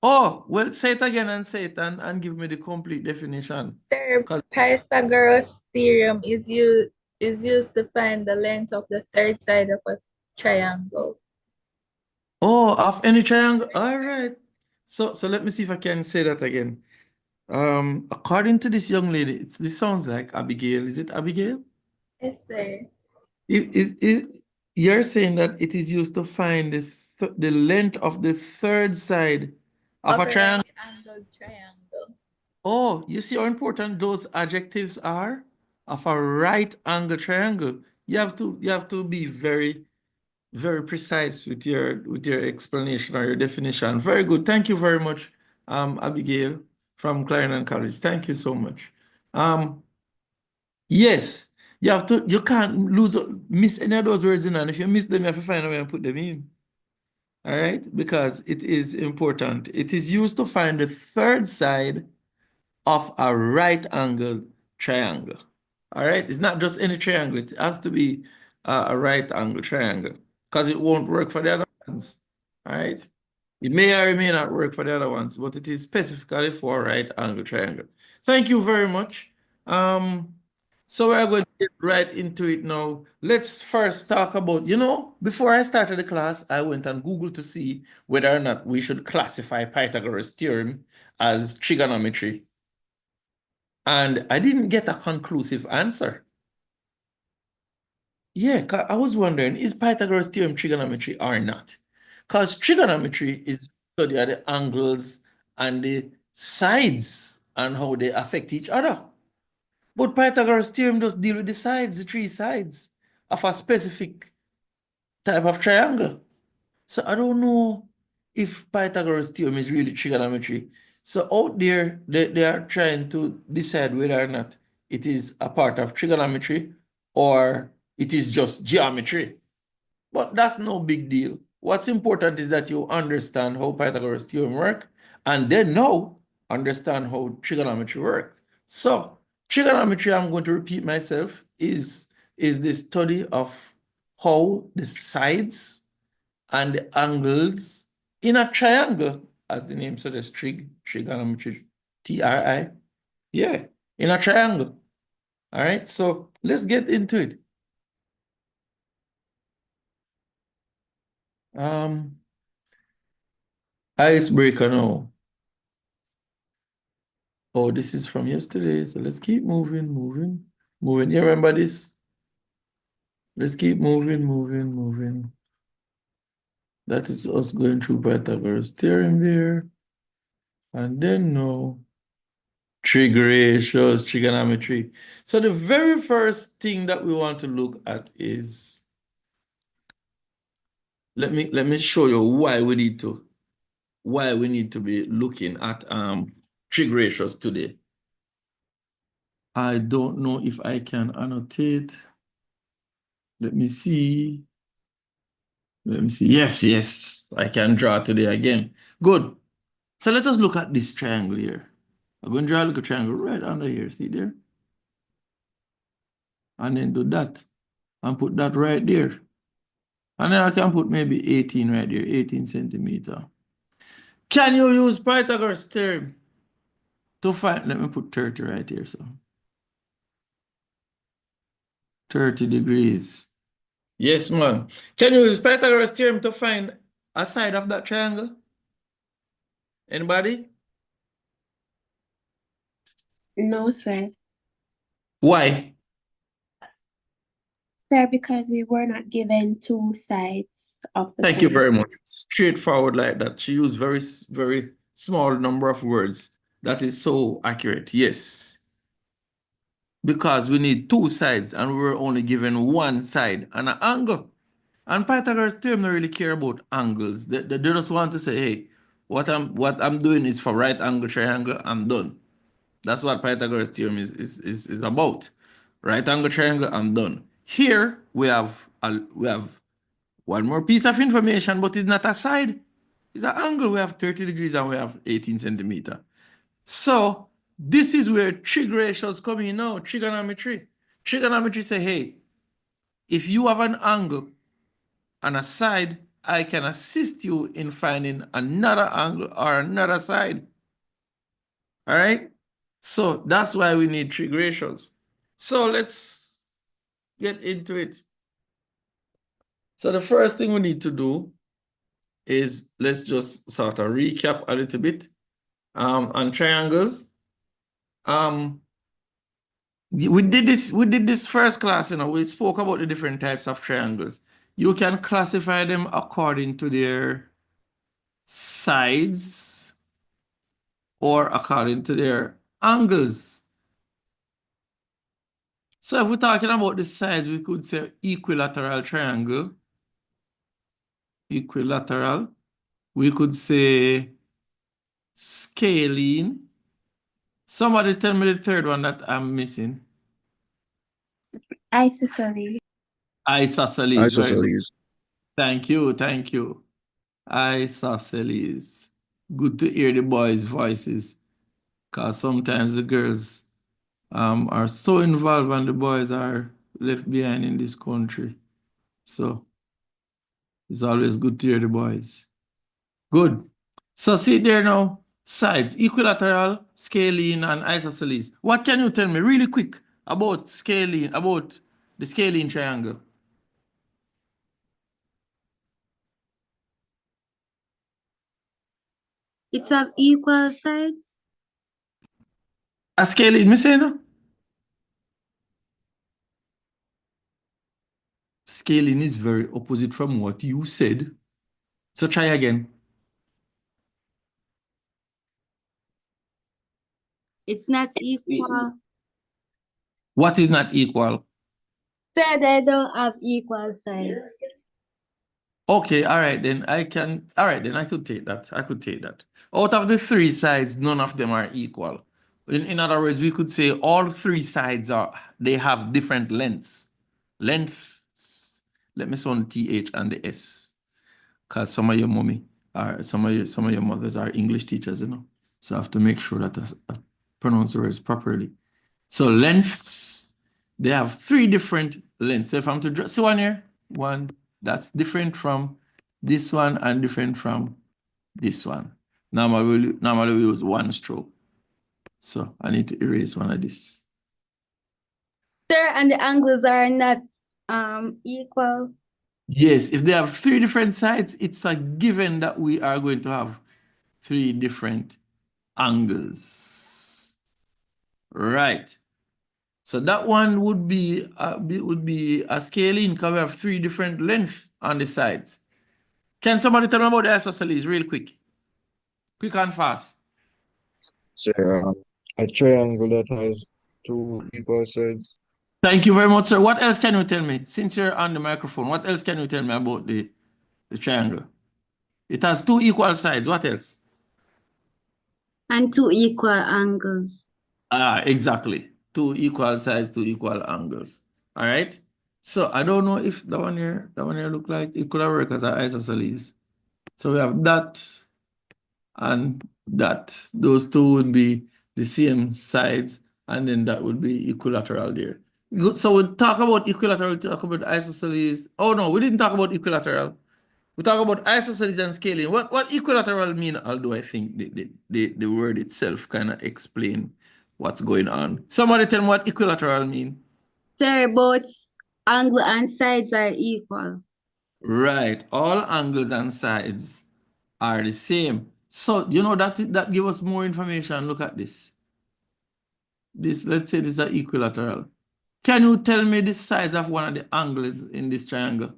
Oh, well, say it again and say it and give me the complete definition. Sir, 'Cause Pythagoras theorem is used to find the length of the third side of a triangle. oh, of any triangle. All right. So let me see if I can say that again. According to this young lady, this sounds like Abigail. Is it Abigail? Yes, sir. You're saying that it is used to find the length of the third side of Of a a triangle. right angled triangle. Oh, you see how important those adjectives are of a right angle triangle. You have to be very, very precise with your explanation or your definition. Very good. Thank you very much, Abigail from Clarendon College. Thank you so much. Um, yes, you can't miss any of those words in, and if you miss them, you have to find a way and put them in. All right, because it is important. It is used to find the third side of a right angled triangle. All right, it's not just any triangle, it has to be a right angle triangle because it won't work for the other ones. All right, it may or may not work for the other ones, but it is specifically for a right angle triangle. Thank you very much. Um, so we're going to get right into it now. Let's first talk about, before I started the class, I went on Google to see whether or not we should classify Pythagoras' theorem as trigonometry. And I didn't get a conclusive answer. Yeah, I was wondering, is Pythagoras' theorem trigonometry or not? Because trigonometry is study of the angles and the sides and how they affect each other. But Pythagoras' theorem just deal with the sides, the three sides of a specific type of triangle. So I don't know if Pythagoras' theorem is really trigonometry. So out there, they are trying to decide whether or not it is a part of trigonometry or it is just geometry. But that's no big deal. What's important is that you understand how Pythagoras' theorem works and then now understand how trigonometry works. So trigonometry, I'm going to repeat myself, is the study of how the sides and the angles in a triangle, as the name suggests, trigonometry, TRI. Yeah, in a triangle. All right, so let's get into it. Um, Icebreaker now. Oh, this is from yesterday, so let's keep moving. You remember this? Let's keep moving. That is us going through Pythagoras theorem there. And then no. Trig ratios, trigonometry. So the very first thing that we want to look at is, let me show you why we need to be looking at trig ratios today. I don't know if I can annotate. Let me see. Yes, I can draw today again. Good. So let us look at this triangle here. I'm going to draw a little triangle right under here. See there? And then do that. And put that right there. And then I can put maybe 18 right there, 18 centimeter. Can you use Pythagoras theorem to find, let me put 30 right here, so 30 degrees. Yes, man. Can you use Pythagoras theorem to find a side of that triangle? Anybody? No, sir. Why? Sir, because we were not given two sides of the Thank you triangle. very much. Straightforward like that. She used very small number of words. That is so accurate. Yes. Because we need two sides and we were only given one side and an angle. And Pythagoras theorem don't really care about angles. They just want to say, hey, what I'm doing is for right angle triangle, I'm done. That's what Pythagoras theorem is about. Right angle triangle, I'm done. Here we have one more piece of information, but it's not a side. It's an angle. We have 30 degrees and we have 18 centimeter. So this is where trig ratios come in now, trigonometry. Trigonometry say, hey, if you have an angle and a side I can assist you in finding another angle or another side. All right? So that's why we need trig ratios. So let's get into it. So the first thing we need to do is let's just sort of recap a little bit on triangles. We did this first class, we spoke about the different types of triangles. You can classify them according to their sides or according to their angles. So if we're talking about the sides, we could say equilateral triangle. Equilateral. We could say scalene. Somebody tell me the third one that I'm missing. Isosceles. Isosceles. Very good. Isosceles. Thank you. Thank you. Isosceles. Good to hear the boys' voices, because sometimes the girls are so involved and the boys are left behind in this country. So it's always good to hear the boys. Good. So see there now, sides, equilateral, scalene, and isosceles. What can you tell me really quick about scalene, about the scalene triangle? It's of equal sides. A scalene, me say no? Scalene is very opposite from what you said. So try again. It's not equal. What is not equal? Said they don't have equal sides. Okay, all right, then I could take that. I could take that. Out of the three sides, none of them are equal. In other words, we could say all three sides they have different lengths. Lengths. Let me sound TH and the S. Because some of your some of your mothers are English teachers, So I have to make sure that I pronounce the words properly. So lengths, they have three different lengths. So if I'm to draw, see one here, one that's different from this one and different from this one. Normally we use one stroke. So I need to erase one of this. Sir, and the angles are not equal. Yes, if they have three different sides, it's a given that we are going to have three different angles. Right. So that one would be a scalene because we have three different lengths on the sides. Can somebody tell me about the isosceles real quick? Quick and fast. Say, a triangle that has two equal sides. Thank you very much, sir. What else can you tell me? Since you're on the microphone, what else can you tell me about the triangle? It has two equal sides. What else? And two equal angles. Exactly. Two equal sides, two equal angles. All right. So I don't know if that one here look like it could have worked as an isosceles. So we have that and that. Those two would be the same sides, and then that would be equilateral there. Good. So we'll talk about equilateral, talk about isosceles. Oh no, we didn't talk about equilateral. We talk about isosceles and scaling. What equilateral mean? Although I think the word itself kind of explain what's going on. Somebody tell me what equilateral mean. Sir, both angle and sides are equal. Right. All angles and sides are the same. So you know that give us more information. Look at this. Let's say this is an equilateral. Can you tell me the size of one of the angles in this triangle?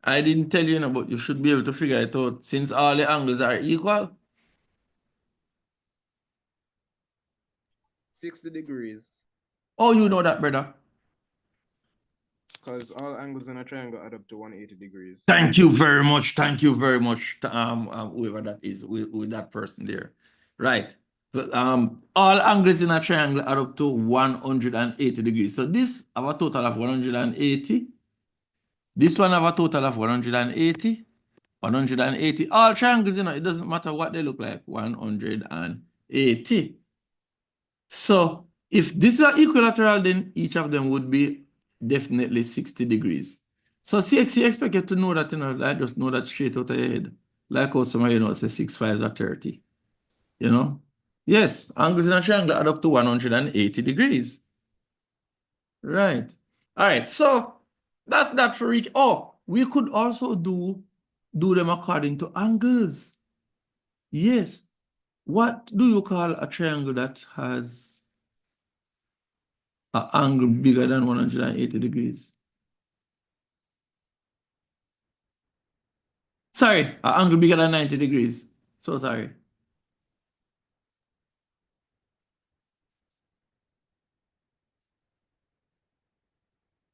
I didn't tell you, but you should be able to figure it out since all the angles are equal. 60 degrees. Oh, you know that, brother. Because all angles in a triangle add up to 180 degrees. Thank you very much. Thank you very much, whoever that is, with that person there. Right. But, all angles in a triangle are up to 180 degrees. So this have a total of 180. This one have a total of 180. 180. All triangles, it doesn't matter what they look like. 180. So if this is an equilateral, then each of them would be definitely 60 degrees. So CXC expect you to know that, like just know that straight out of your head. Like how some of you know, say 6 5s are 30. Yes, angles in a triangle add up to 180 degrees. Right. All right, so that's that for each. Oh, we could also do them according to angles. Yes. What do you call a triangle that has an angle bigger than 180 degrees? Sorry, an angle bigger than 90 degrees. So sorry.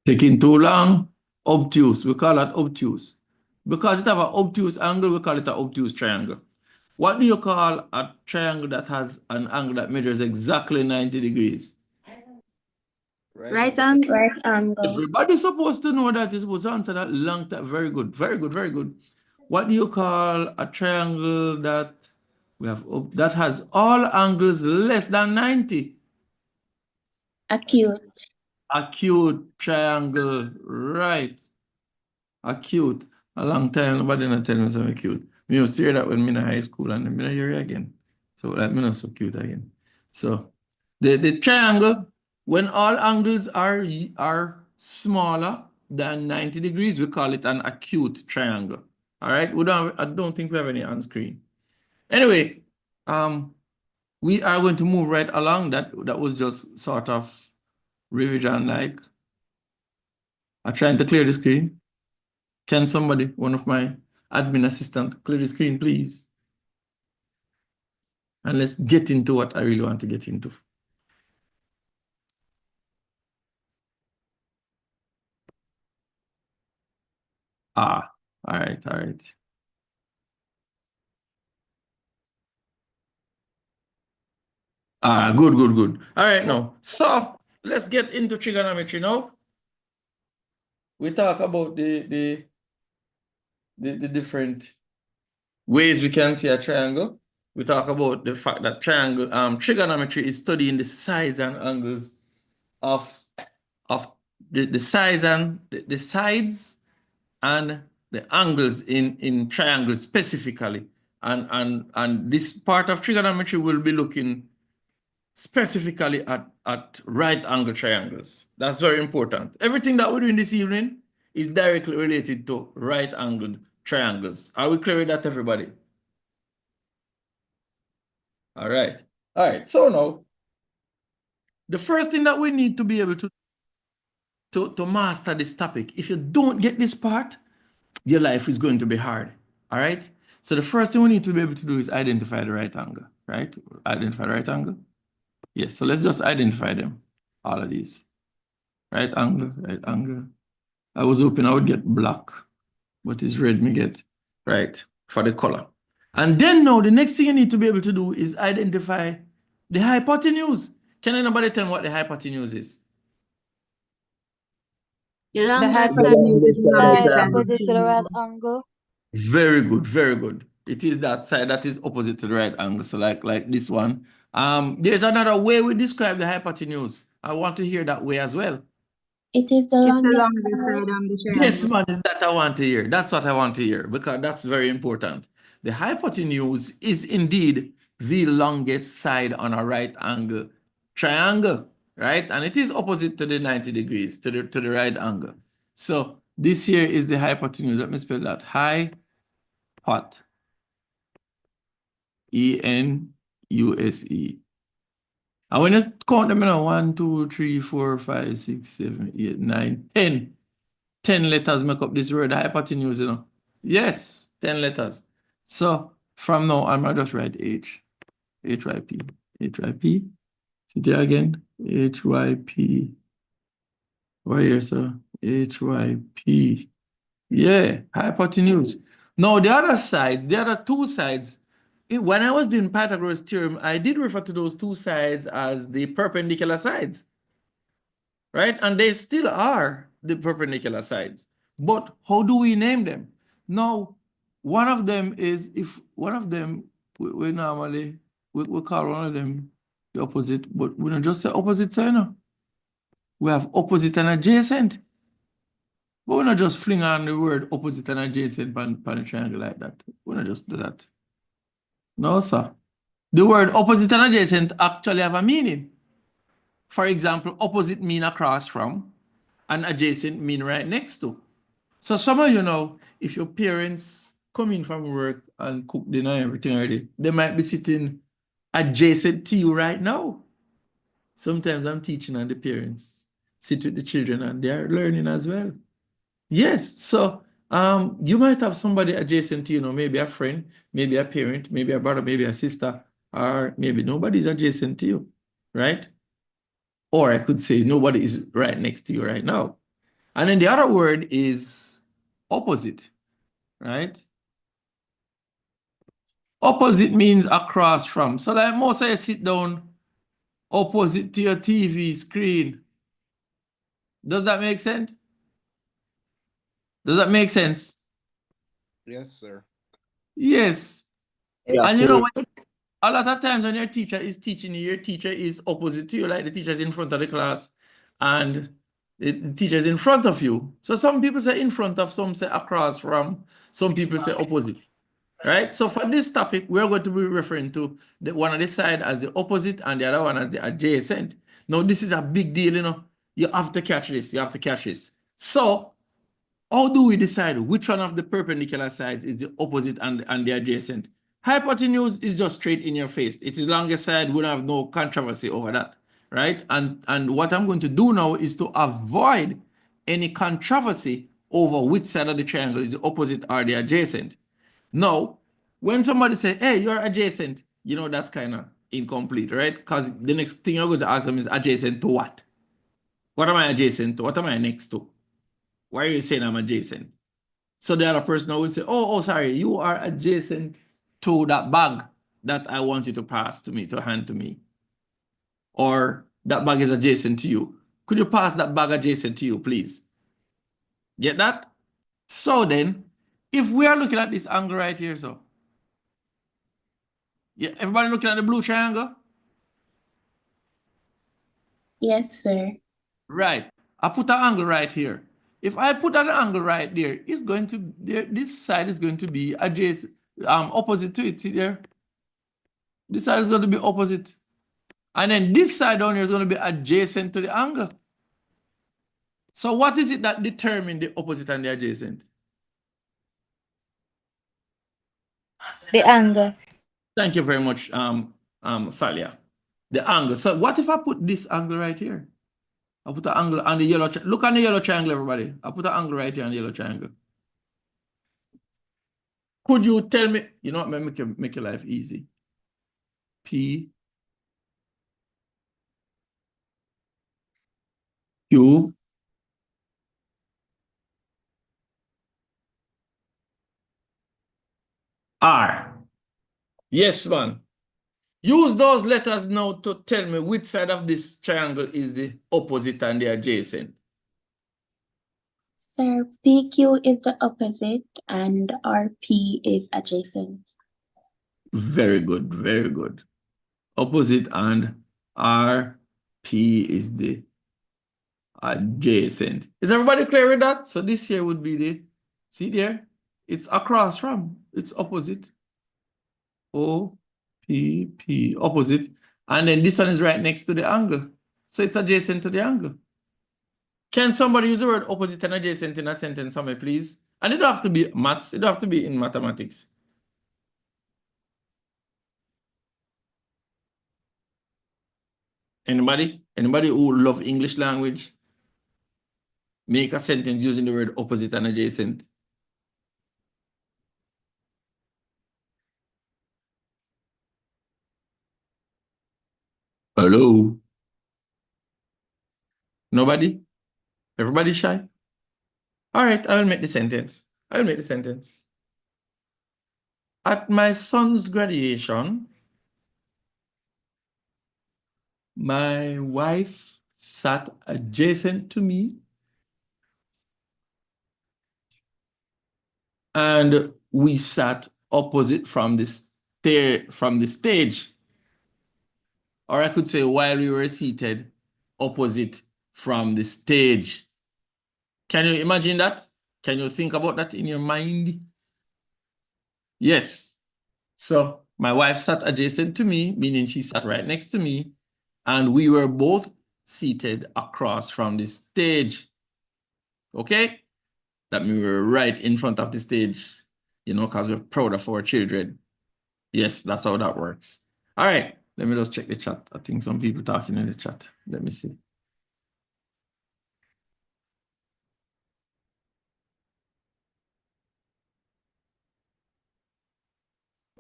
Taking too long, obtuse. We call that obtuse. Because it have an obtuse angle, we call it an obtuse triangle. What do you call a triangle that has an angle that measures exactly 90 degrees? Right angle. Right angle. Everybody's supposed to know that. You're supposed to answer that long time. Very good, very good, very good. What do you call a triangle that that has all angles less than 90? Acute. Acute triangle, right. Acute. A long time, nobody not tell me something cute. Me used to hear that when me in high school and then me not hear it again. So like me not so cute again. So the triangle, when all angles are smaller than 90 degrees, we call it an acute triangle. All right. I don't think we have any on screen. Anyway, we are going to move right along. That was just sort of revision like. I'm trying to clear the screen. Can somebody, one of my admin assistant, clear the screen, please? And let's get into what I really want to get into. All right, all right. Good, good, good. All right, now. So let's get into trigonometry now. We talk about the different ways we can see a triangle. We talk about the fact that trigonometry is studying the sides and angles of the size and the sides and the angles in triangles specifically. And this part of trigonometry will be looking specifically at right angle triangles. That's very important. Everything that we're doing this evening is directly related to right angled triangles. Are we clear with that, everybody? All right. All right. So now, the first thing that we need to be able to master this topic, if you don't get this part, your life is going to be hard. All right. So the first thing we need to be able to do is identify the right angle, right? Identify the right angle. Yes. So let's just identify them. All of these. Right angle, right angle. I was hoping I would get black, but it's red me get, right, for the color. And then now the next thing you need to be able to do is identify the hypotenuse. Can anybody tell me what the hypotenuse is? The longest side is the longest side. opposite to the right angle. Very good, very good. It is that side that is opposite to the right angle. So like this one. There's another way we describe the hypotenuse. I want to hear that way as well. It is the It's the longest longest side. side on the triangle. Yes, man, is that I want to hear. That's what I want to hear because that's very important. The hypotenuse is indeed the longest side on a right angle triangle, right? And it is opposite to the 90 degrees, to the right angle. So this here is the hypotenuse. Let me spell that. Hypot. E-N-U-S-E. And when you count them, 1, 2, 3, 4, 5, 6, 7, 8, 9, 10. 10 letters make up this word hypotenuse, Yes, 10 letters. So from now on, I'll just write H. H-Y-P. H-Y-P. See there again. H-Y-P. Why here, sir? H-Y-P. Yeah, hypotenuse. Now, the other two sides, when I was doing Pythagoras' theorem, I did refer to those two sides as the perpendicular sides. Right? And they still are the perpendicular sides. But how do we name them? Now, one of them is, if one of them, we normally, we call one of them the opposite, but we don't just say opposite side, We have opposite and adjacent. But we're not just fling on the word opposite and adjacent on the triangle like that. We're not just do that. No, sir. The word opposite and adjacent actually have a meaning. For example, opposite mean across from, and adjacent mean right next to. So some of you know, if your parents come in from work and cook dinner and everything already, they might be sitting adjacent to you right now. Sometimes I'm teaching and the parents sit with the children and they're learning as well. Yes, so you might have somebody adjacent to you, know, maybe a friend, maybe a parent, maybe a brother, maybe a sister, or maybe nobody's adjacent to you, right? Or I could say nobody is right next to you right now. And then the other word is opposite, right? Opposite means across from. So like most of you sit down opposite to your TV screen. Does that make sense? Does that make sense? Yes, sir. Yes. Yeah, And you know, cool. a lot of times when your teacher is teaching you, your teacher is opposite to you, like the teacher's in front of the class and the teacher's in front of you. So some people say in front of, some say across from, some people say opposite, right? So for this topic, we're going to be referring to the one on this side as the opposite and the other one as the adjacent. Now, this is a big deal, you know. You have to catch this. You have to catch this. So how do we decide which one of the perpendicular sides is the opposite and the adjacent? Hypotenuse is just straight in your face. It is longest side. We don't have no controversy over that, right? And what I'm going to do now is to avoid any controversy over which side of the triangle is the opposite or the adjacent. Now, when somebody say, hey, you're adjacent, you know, that's kind of incomplete, right? Because the next thing you're going to ask them is adjacent to what? What am I adjacent to? What am I next to? Why are you saying I'm adjacent? So the other person will say, oh, sorry, you are adjacent to that bag that I want you to pass to me, to hand to me. Or that bag is adjacent to you. Could you pass that bag adjacent to you, please? Get that? So then, if we are looking at this angle right here, so. Yeah, everybody looking at the blue triangle? Yes, sir. Right. I put an angle right here. If I put an angle right there, it's going to, this side is going to be adjacent, opposite to it, see there? This side is going to be opposite. And then this side down here is going to be adjacent to the angle. So what is it that determines the opposite and the adjacent? The angle. Thank you very much, Thalia. The angle. So what if I put this angle right here? I put an angle on the yellow triangle. Look on the yellow triangle, everybody. I put an angle right here on the yellow triangle. Could you tell me, you know what, make your life easy. P, Q, R. Yes, man. Use those letters now to tell me which side of this triangle is the opposite and the adjacent. Sir, PQ is the opposite and RP is adjacent. Very good, very good. Opposite and RP is the adjacent. Is everybody clear with that? So this here would be the, see there? It's across from, it's opposite. O, P, P, opposite. And then this one is right next to the angle. So it's adjacent to the angle. Can somebody use the word opposite and adjacent in a sentence somewhere, please? And it don't have to be maths, it don't have to be in mathematics. Anybody? Anybody who love English language? Make a sentence using the word opposite and adjacent. Hello? Nobody? Everybody shy? All right, I will make the sentence. I will make the sentence. At my son's graduation, my wife sat adjacent to me and we sat opposite from the stage. Or I could say while we were seated opposite from the stage. Can you imagine that? Can you think about that in your mind? Yes. So my wife sat adjacent to me, meaning she sat right next to me, and we were both seated across from the stage. Okay? That means we were right in front of the stage, you know, because we're proud of our children. Yes, that's how that works. All right, let me just check the chat. I think some people talking in the chat. Let me see.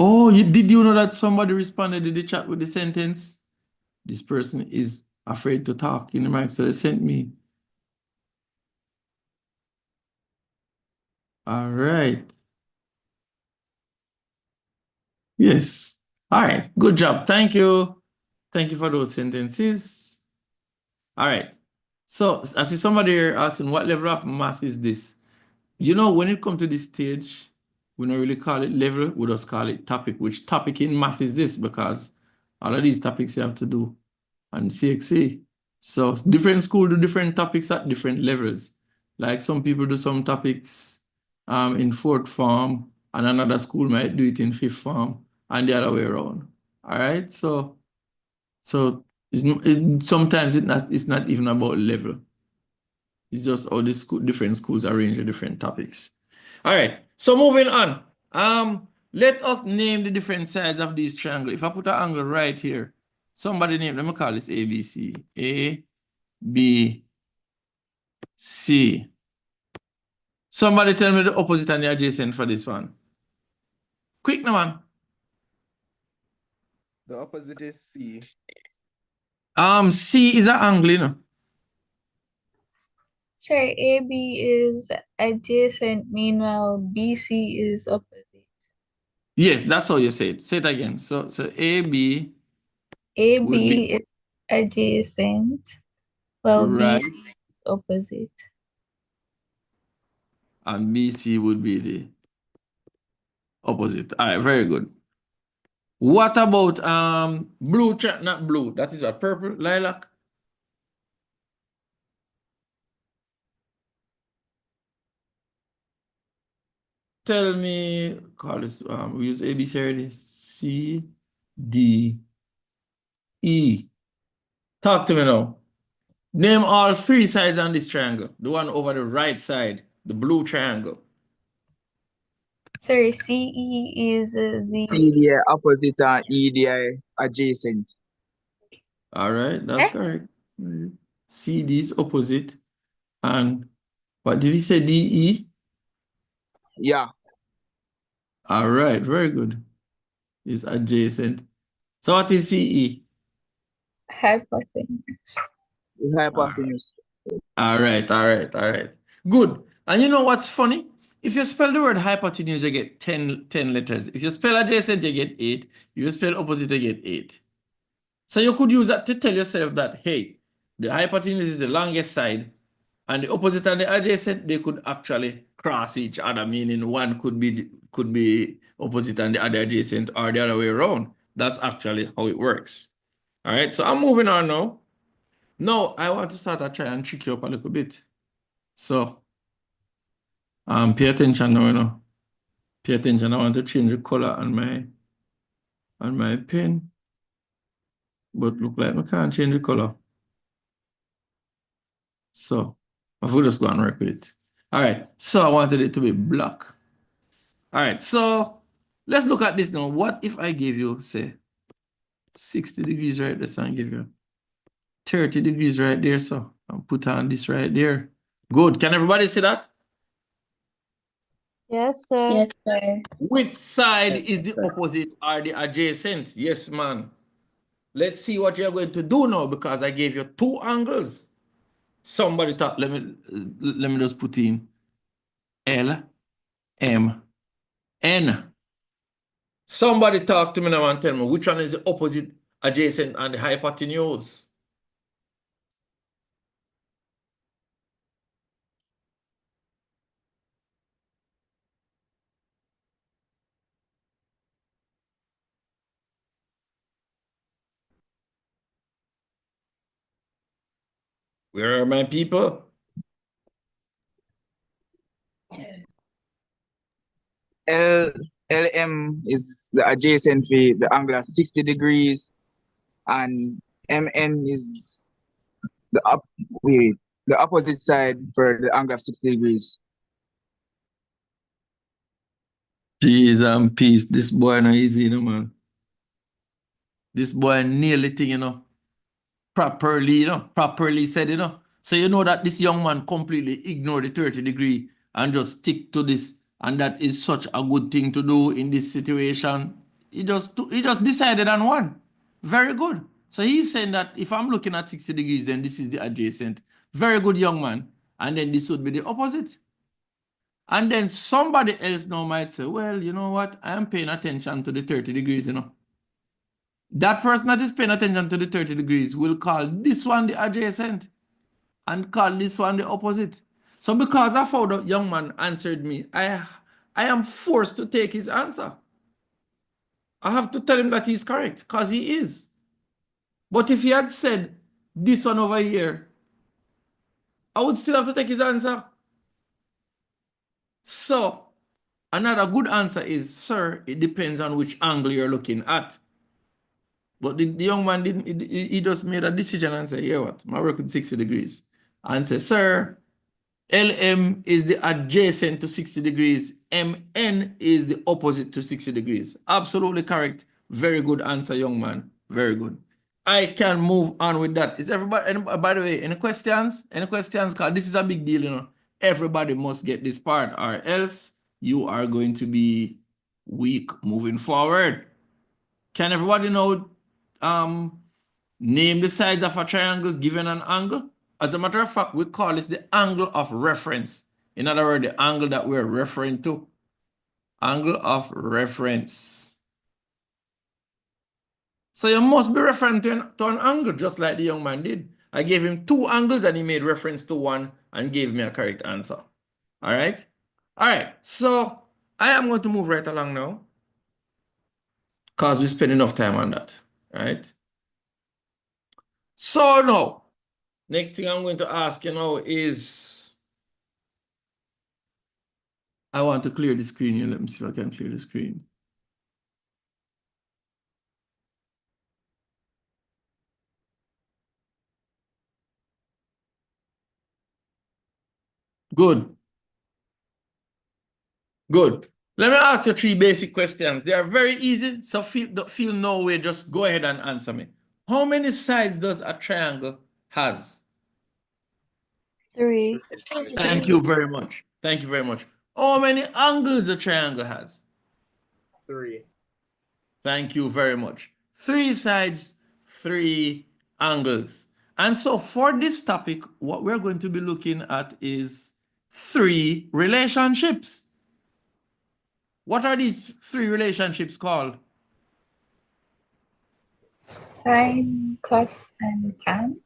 Oh, did you know that somebody responded to the chat with the sentence? This person is afraid to talk in the mic, so they sent me. All right. Yes. All right. Good job. Thank you. Thank you for those sentences. All right. So I see somebody here asking, what level of math is this? You know, when it comes to this stage, we don't really call it level, we just call it topic. Which topic in math is this? Because all of these topics you have to do on CXA. So different school do different topics at different levels. Like some people do some topics in fourth form, and another school might do it in fifth form, and the other way around. All right. So sometimes it's not even about level. It's just all the different schools arrange the different topics. All right. So moving on. Let us name the different sides of this triangle. If I put an angle right here, somebody name, let me call this ABC. A, B, C. Somebody tell me the opposite and the adjacent for this one. Quick, no man. The opposite is C. C is an angle, you know. Sir, AB is adjacent, meanwhile BC is opposite. Yes, that's how you say it. Say it again. So AB would be AB is adjacent, while right, BC is opposite. and BC would be the opposite. All right, very good. What about blue not blue? That is a purple, lilac. Tell me, call this we use ABC already. C, D, E. Talk to me now. Name all three sides on this triangle. The one over the right side, the blue triangle. Sir, CE is the CDI opposite and EDI adjacent. All right, that's correct. CD is opposite. And what did he say? DE? Yeah, All right, very good. Is adjacent. So what is CE? hypotenuse. hypotenuse. All right, all right, all right. Good. And you know what's funny? If you spell the word hypotenuse, you get 10 letters. If you spell adjacent, you get 8. If you spell opposite, you get 8. So you could use that to tell yourself that, hey, the hypotenuse is the longest side, and the opposite and the adjacent, they could actually cross each other, meaning one could be opposite and the other adjacent, or the other way around. That's actually how it works. All right, so I'm moving on now. Now I want to start to try and trick you up a little bit. So pay attention now, you know. Pay attention. I want to change the color on my pen. But look like I can't change the color. So I will just go and work with it. All right. So I wanted it to be black. All right. So let's look at this now. What if I give you, say, 60 degrees right there, so I give you 30 degrees right there, so I'll put on this right there. Good. Can everybody see that? Yes, sir. Yes, sir. Which side Yes, is the sir. opposite or the adjacent? Yes, man. Let's see what you're going to do now because I gave you two angles. Somebody thought, let me just put in L, M, N. Somebody talk to me now and tell me which one is the opposite, adjacent, and the hypotenuse. Where are my people? L LM is the adjacent for the angle of 60 degrees, and MN is the up wait the opposite side for the angle of 60 degrees. Jeez and peace. This boy not easy, man. This boy nailed the thing, properly said. So you know that this young man completely ignored the 30-degree and just stick to this. And that is such a good thing to do in this situation. He just decided on one. Very good. So he's saying that if I'm looking at 60 degrees, then this is the adjacent. Very good, young man. And then this would be the opposite. And then somebody else now might say, well, you know what? I am paying attention to the 30 degrees. That person that is paying attention to the 30 degrees will call this one the adjacent and call this one the opposite. So because of how the young man answered me, I am forced to take his answer. I have to tell him that he's correct, because he is. But if he had said this one over here, I would still have to take his answer. So another good answer is, sir, it depends on which angle you're looking at. But the young man didn't, he just made a decision and said, yeah, what? I work with 60 degrees. And say, sir, LM is the adjacent to 60 degrees. MN is the opposite to 60 degrees. Absolutely correct. Very good answer, young man. Very good. I can move on with that. Is everybody, by the way, any questions? Any questions? Because this is a big deal. Everybody must get this part, or else you are going to be weak moving forward. Can everybody know name the sides of a triangle given an angle? As a matter of fact, we call this the angle of reference. In other words, the angle that we're referring to. Angle of reference. So you must be referring to an angle, just like the young man did. I gave him two angles and he made reference to one and gave me a correct answer. All right? All right. So I am going to move right along now, because we spent enough time on that. All right? So now, next thing I'm going to ask is, I want to clear the screen here. Let me see if I can clear the screen. Good. Good. Let me ask you three basic questions. They are very easy, so feel no way. Just go ahead and answer me. How many sides does a triangle has? 3. Thank you very much. Thank you very much. How many angles a triangle has? 3. Thank you very much. 3 sides, 3 angles. And so for this topic, what we're going to be looking at is 3 relationships. What are these 3 relationships called? Sine, cos, and tan.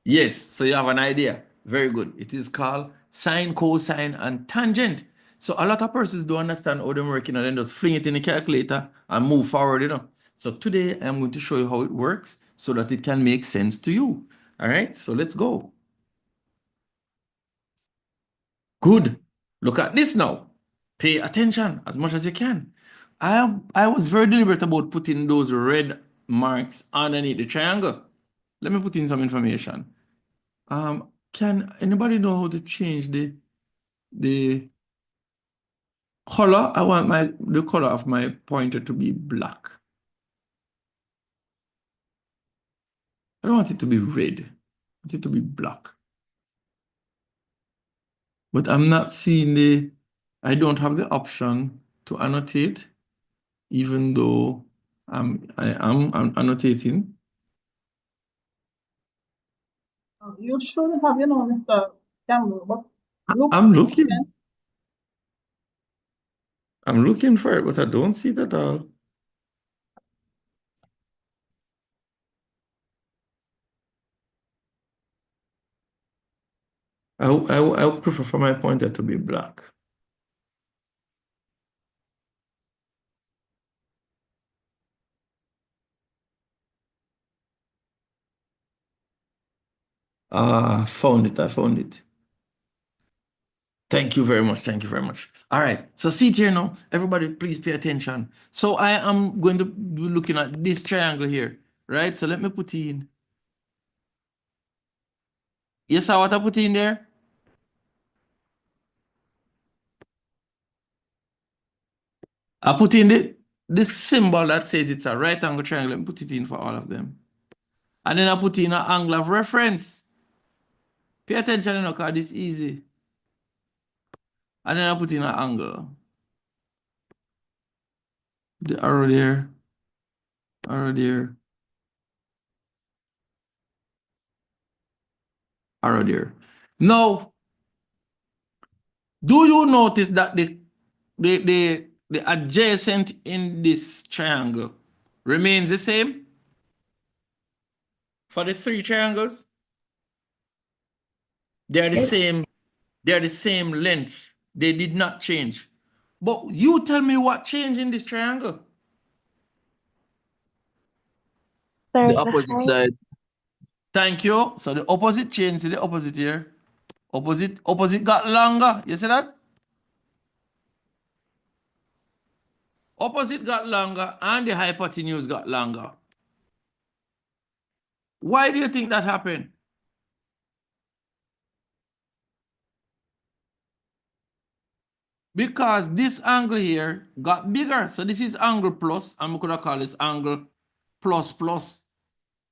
Yes, so you have an idea. Very good. It is called sine, cosine, and tangent. So a lot of persons don't understand how they're working, and then just fling it in the calculator and move forward. So today I'm going to show you how it works so that it can make sense to you. All right, so let's go. Good. Look at this now. Pay attention as much as you can. I was very deliberate about putting those red marks underneath the triangle. Let me put in some information. Can anybody know how to change the color? I want the color of my pointer to be black. I don't want it to be red. I want it to be black. But I'm not seeing I don't have the option to annotate, even though I'm annotating. You should have, Mr. Campbell, but look I'm again. looking. I'm looking for it, but I don't see it at all. I would prefer for my pointer to be black. Ah, found it. I found it. Thank you very much. Thank you very much. All right. So see it here now. Everybody, please pay attention. So I am going to be looking at this triangle here, right? So let me put in. Yes, sir, what I put in there? I put in this symbol that says it's a right angle triangle. Let me put it in for all of them. And then I put in an angle of reference. Pay attention, you know, because this is easy. And then I put in an angle. The arrow there. Arrow there. Arrow there. Now, do you notice that the adjacent in this triangle remains the same for the three triangles? They're the Yes. same, they're the same length. They did not change. But you tell me what changed in this triangle. Sorry, The opposite height. side. Thank you. So the opposite changed to the opposite here. Opposite got longer. You see that? Opposite got longer and the hypotenuse got longer. Why do you think that happened? Because this angle here got bigger. So this is angle plus, and we could have called this angle plus plus,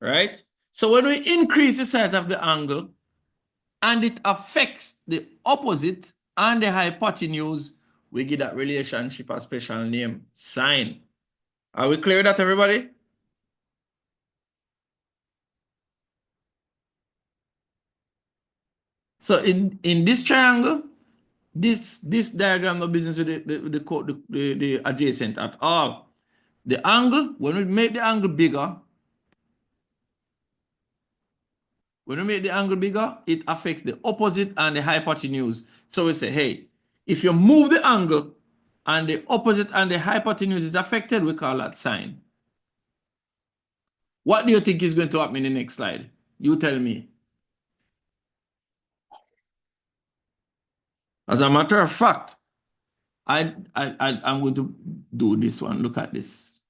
right? So when we increase the size of the angle and it affects the opposite and the hypotenuse, we give that relationship a special name, sine. Are we clear with that, everybody? So in this triangle, this diagram no business with the adjacent at all. The angle, when we make the angle bigger, it affects the opposite and the hypotenuse. So we say, hey, if you move the angle and the opposite and the hypotenuse is affected, we call that sine. What do you think is going to happen in the next slide? You tell me. As a matter of fact, I'm going to do this one. Look at this.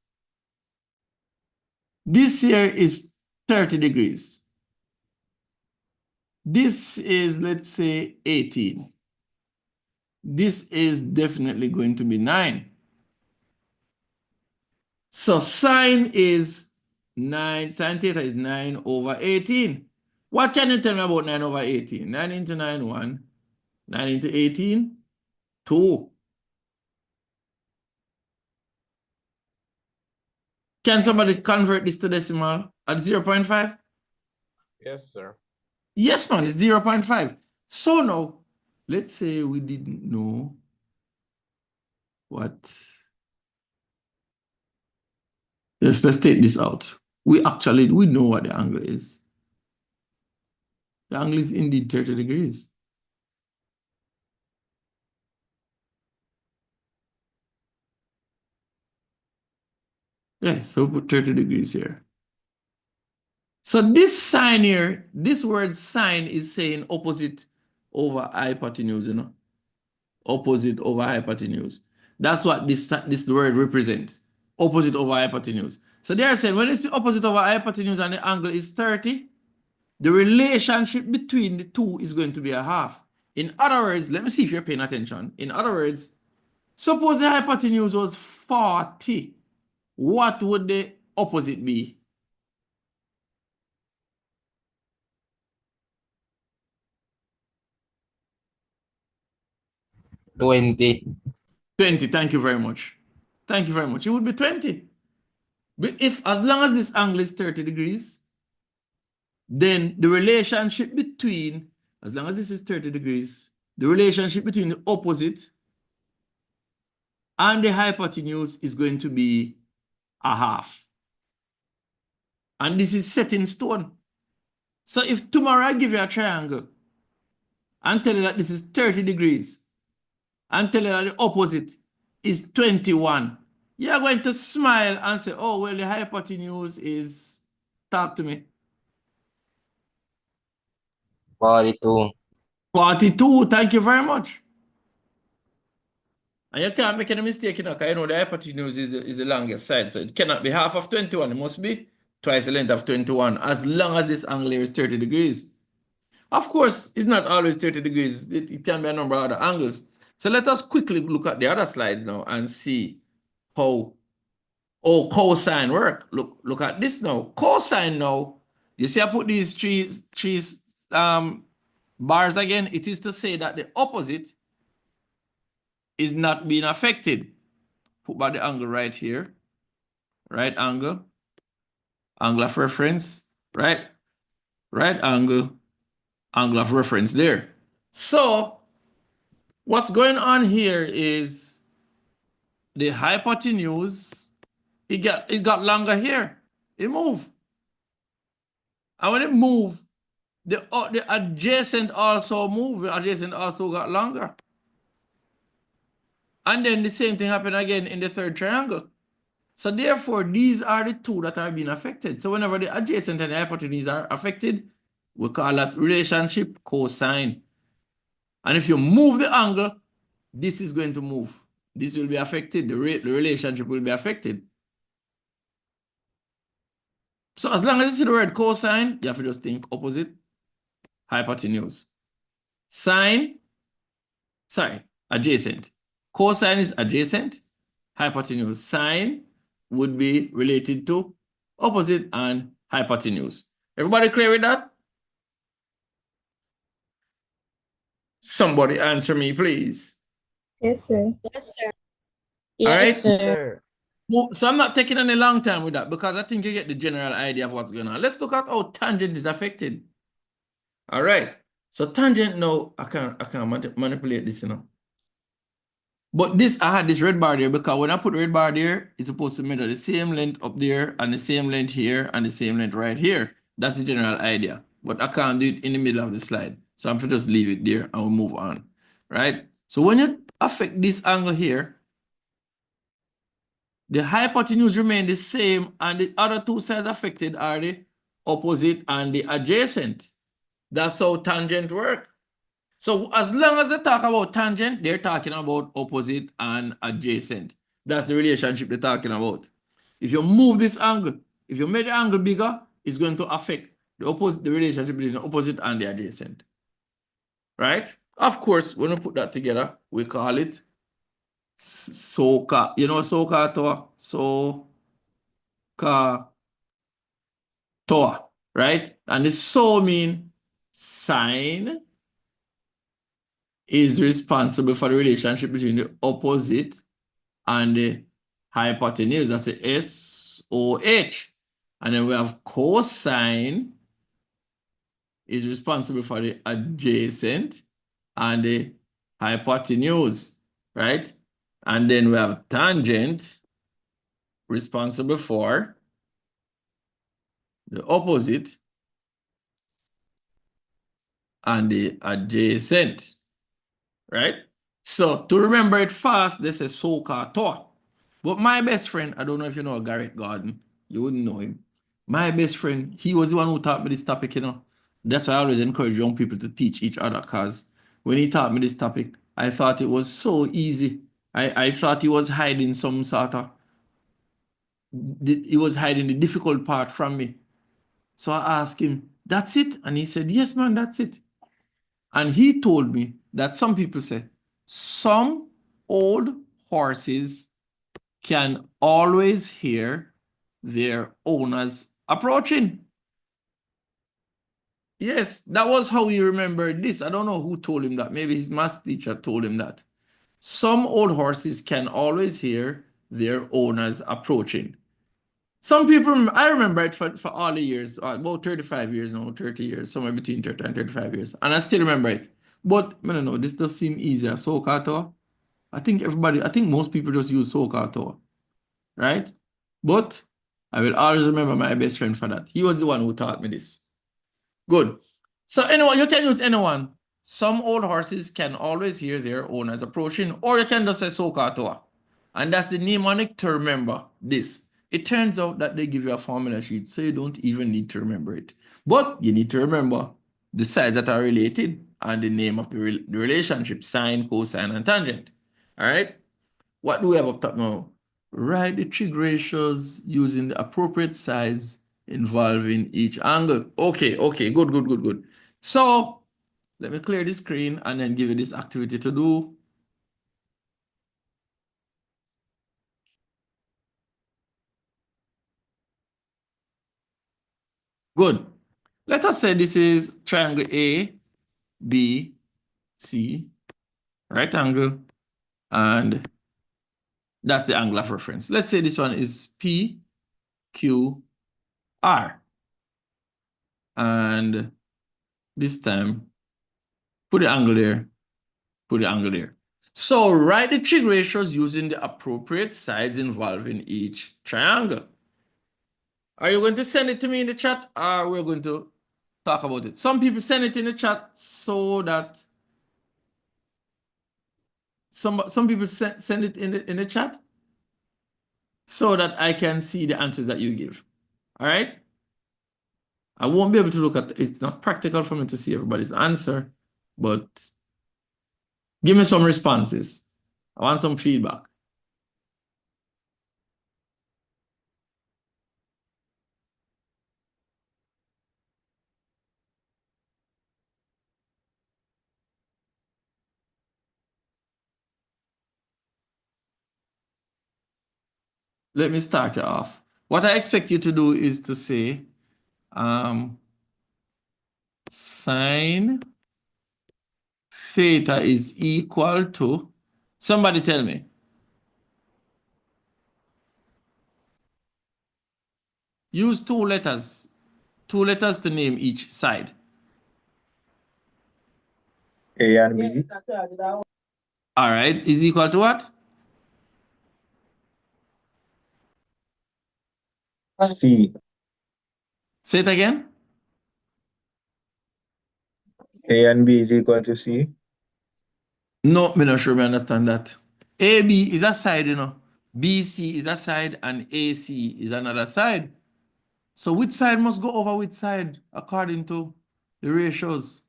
This here is 30 degrees. This is, let's say, 18. This is definitely going to be 9. So sine is 9, sine theta is 9 over 18. What can you tell me about 9 over 18? 9 into 9, 1. 9 into 18, 2. Can somebody convert this to decimal at 0.5? Yes, sir. Yes, man, it's 0.5. So now, let's say we didn't know what. Yes, let's take this out. We know what the angle is. The angle is indeed 30 degrees. Yes, so put 30 degrees here. So this sine here, this word sine is saying opposite over hypotenuse, you know? Opposite over hypotenuse. That's what this word represents. Opposite over hypotenuse. So they are saying when it's the opposite over hypotenuse and the angle is 30, the relationship between the two is going to be a half. In other words, let me see if you're paying attention. In other words, suppose the hypotenuse was 40. What would the opposite be? 20. 20, thank you very much. Thank you very much. It would be 20. But if, as long as this angle is 30 degrees, then the relationship between, as long as this is 30 degrees, the relationship between the opposite and the hypotenuse is going to be a half. And this is set in stone. So if tomorrow I give you a triangle and tell you that this is 30 degrees and tell you that the opposite is 21, you're going to smile and say, oh, well, the hypotenuse is, talk to me. 42. 42, thank you very much. And you can't make any mistake, you know, because you know the hypotenuse is the longest side. So it cannot be half of 21. It must be twice the length of 21, as long as this angle here is 30 degrees. Of course, it's not always 30 degrees. It can be a number of other angles. So let us quickly look at the other slides now and see how cosine work. Look at this now. Cosine now, you see I put these three bars again. It is to say that the opposite is not being affected. Put back the angle right here. Right angle. Angle of reference. Right angle. Angle of reference there. So what's going on here is the hypotenuse, it got longer here. It moved. And when it moved, the adjacent also moved. The adjacent also got longer. And then the same thing happened again in the third triangle. So therefore, these are the two that are being affected. So whenever the adjacent and the hypotenuse are affected, we call that relationship cosine. And if you move the angle, this is going to move. This will be affected. The relationship will be affected. So as long as you see the word cosine, you have to just think opposite, hypotenuse. Adjacent. Cosine is adjacent. Hypotenuse. Sine would be related to opposite and hypotenuse. Everybody clear with that? Somebody answer me, please. Yes, sir. Yes, sir. All right? Yes, sir. So I'm not taking any long time with that because I think you get the general idea of what's going on. Let's look at how tangent is affected. All right. So tangent now, I can't manipulate this, you know. But this, I had this red bar there because when I put red bar there, it's supposed to measure the same length up there and the same length here and the same length right here. That's the general idea. But I can't do it in the middle of the slide. So I'm going to just leave it there and we'll move on. Right? So when you affect this angle here, the hypotenuse remain the same and the other two sides affected are the opposite and the adjacent. That's how tangent work. So as long as they talk about tangent, they're talking about opposite and adjacent. That's the relationship they're talking about. If you move this angle, if you make the angle bigger, it's going to affect the relationship between the opposite and the adjacent. Right? Of course, when we put that together, we call it SOHCAHTOA. You know SOHCAHTOA? SOHCAHTOA, right? And the so mean sine is responsible for the relationship between the opposite and the hypotenuse. That's the SOH. And then we have cosine is responsible for the adjacent and the hypotenuse, right? And then we have tangent responsible for the opposite and the adjacent, right? So to remember it fast, this is SOHCAHTOA. But my best friend, I don't know if you know Garrett Gordon, you wouldn't know him. My best friend, he was the one who taught me this topic, you know. That's why I always encourage young people to teach each other, because when he taught me this topic, I thought it was so easy. I thought he was hiding some sort of, he was hiding the difficult part from me. So I asked him, that's it? And he said, yes, man, that's it. And he told me that some people say, some old horses can always hear their owners approaching. Yes, that was how he remembered this. I don't know who told him that. Maybe his math teacher told him that. Some old horses can always hear their owners approaching. Some people, I remember it for all the years, about 35 years now, 30 years, somewhere between 30 and 35 years. And I still remember it. But, I don't know, this does seem easier. SOHCAHTOA. I think most people just use SOHCAHTOA, right? But I will always remember my best friend for that. He was the one who taught me this. Good. So anyone, you can use anyone. Some old horses can always hear their owners approaching, or you can just say SOHCAHTOA. And that's the mnemonic to remember this. It turns out that they give you a formula sheet, so you don't even need to remember it. But you need to remember the sides that are related and the name of the relationship, sine, cosine, and tangent. All right? What do we have up top now? Write the trig ratios using the appropriate sides involving each angle. Okay, good. So let me clear the screen and then give you this activity to do. Good. Let us say this is triangle A, B, C, right angle, and that's the angle of reference. Let's say this one is P, Q, R. And this time, put the angle there, put the angle there. So write the trig ratios using the appropriate sides involving each triangle. Are you going to send it to me in the chat, or we're going to talk about it? Some people send it in the chat so that some people send it in the chat so that I can see the answers that you give. All right? I won't be able to look at it's not practical for me to see everybody's answer, but give me some responses. I want some feedback. Let me start you off. What I expect you to do is to say sine theta is equal to, somebody tell me. Use two letters to name each side. A and B. All right, is equal to what? C. Say it again. A and B is equal to C. No, I'm not sure I understand that. AB is a side, you know. BC is a side and AC is another side. So which side must go over which side according to the ratios?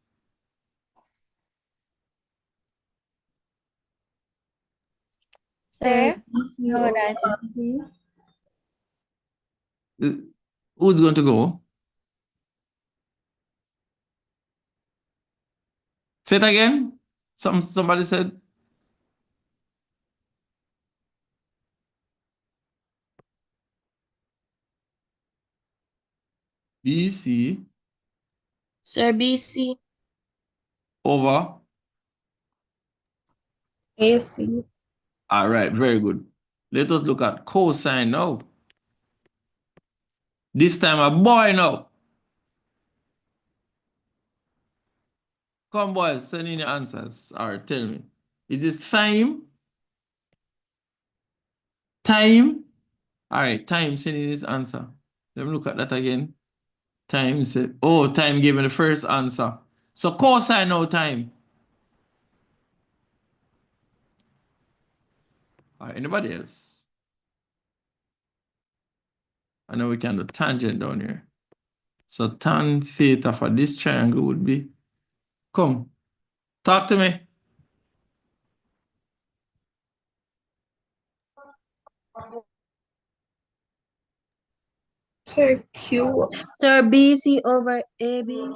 Sir, Sir, BC hold over on. AC. Who's going to go? Say it again. Somebody said. BC Sir, BC. over. AC. All right, very good. Let us look at cosine now. This time a boy now. Come boys, send in your answers or tell me. Is this time? Time? All right, time send in his answer. Let me look at that again. Time said, oh, time gave me the first answer. So cosine now time. All right, anybody else? I know we can do tangent down here. So tan theta for this triangle would be, come, talk to me. Sir, Q. Sir, BC over AB.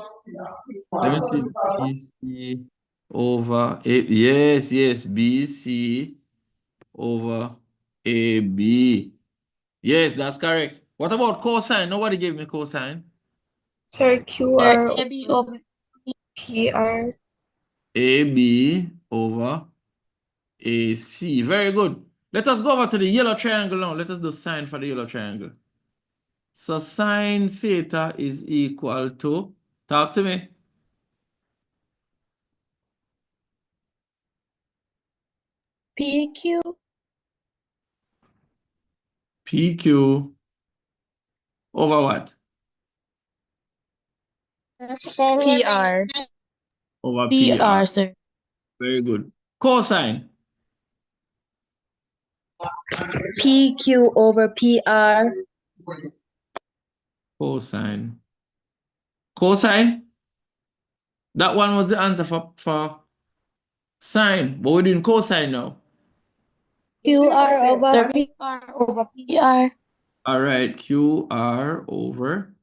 Let me see. BC over A. Yes, BC over AB. Yes, that's correct. What about cosine? Nobody gave me cosine. Sir, Sir, QR AB over PR. AB over AC. Very good. Let us go over to the yellow triangle now. Let us do sine for the yellow triangle. So sine theta is equal to, talk to me. PQ. PQ over what? PR. Over PR. PR, sir. Very good. Cosine. PQ over PR. Cosine. Cosine? That one was the answer for sine, but we're doing cosine now. QR over Sir, P. PR over PR. All right, QR over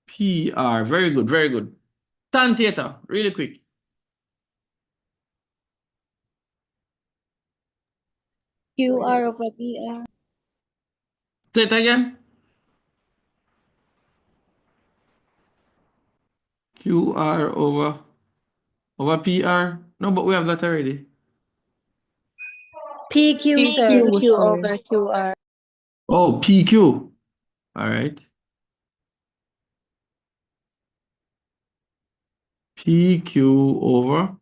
PR. Very good, very good. Tan theta, really quick. QR over PR. Say it again. QR over PR. No, but we have that already. PQ, sir. PQ over QR. Oh, PQ. All right. PQ over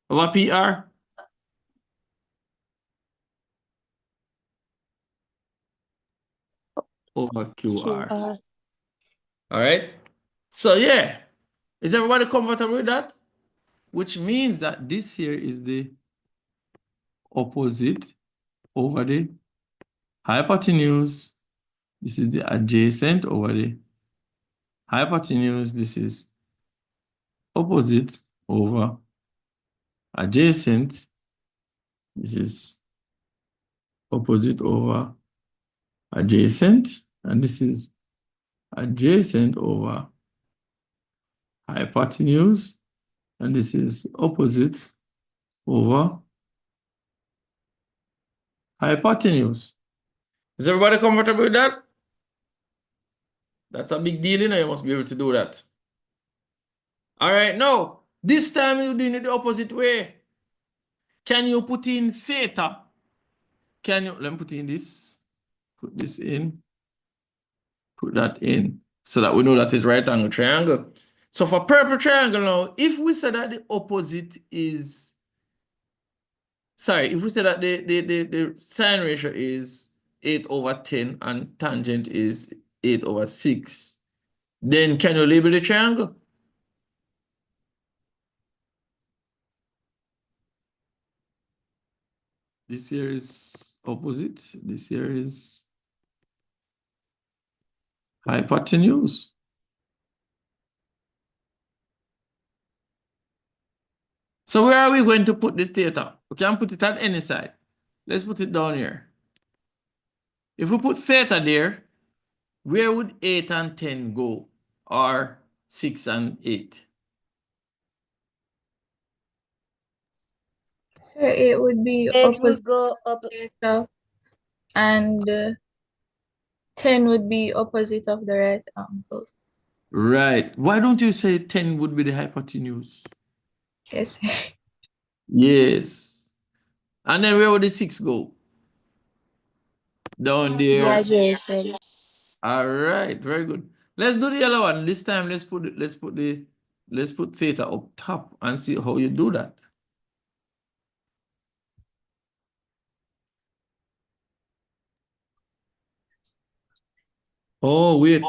PR. Over QR. QR. All right. So yeah, is everybody comfortable with that? Which means that this here is the opposite over the hypotenuse. This is the adjacent over the hypotenuse. This is opposite over adjacent. This is opposite over adjacent. And this is adjacent over hypotenuse. And this is opposite over hypotenuse. Is everybody comfortable with that? That's a big deal, you know, you must be able to do that. All right, now, this time you're doing it the opposite way. Can you put in theta? Can you, let me put in this, put this in, put that in, so that we know that it's right angle triangle. So for purple triangle now, if we say that the opposite is, sorry, if we say that the sine ratio is 8/10 and tangent is 8/6, then can you label the triangle? This here is opposite. This here is hypotenuse. So where are we going to put this theta? We can put it on any side. Let's put it down here. If we put theta there, where would 8 and 10 go? Or 6 and 8? So it would be It will opposite go up. of, and 10 would be opposite of the right angle. Right. Why don't you say 10 would be the hypotenuse? Yes. Yes. And then where would the 6 go? Down The there. adjacent. All right, very good. Let's do the yellow one. This time let's put theta up top and see how you do that. Oh, wait.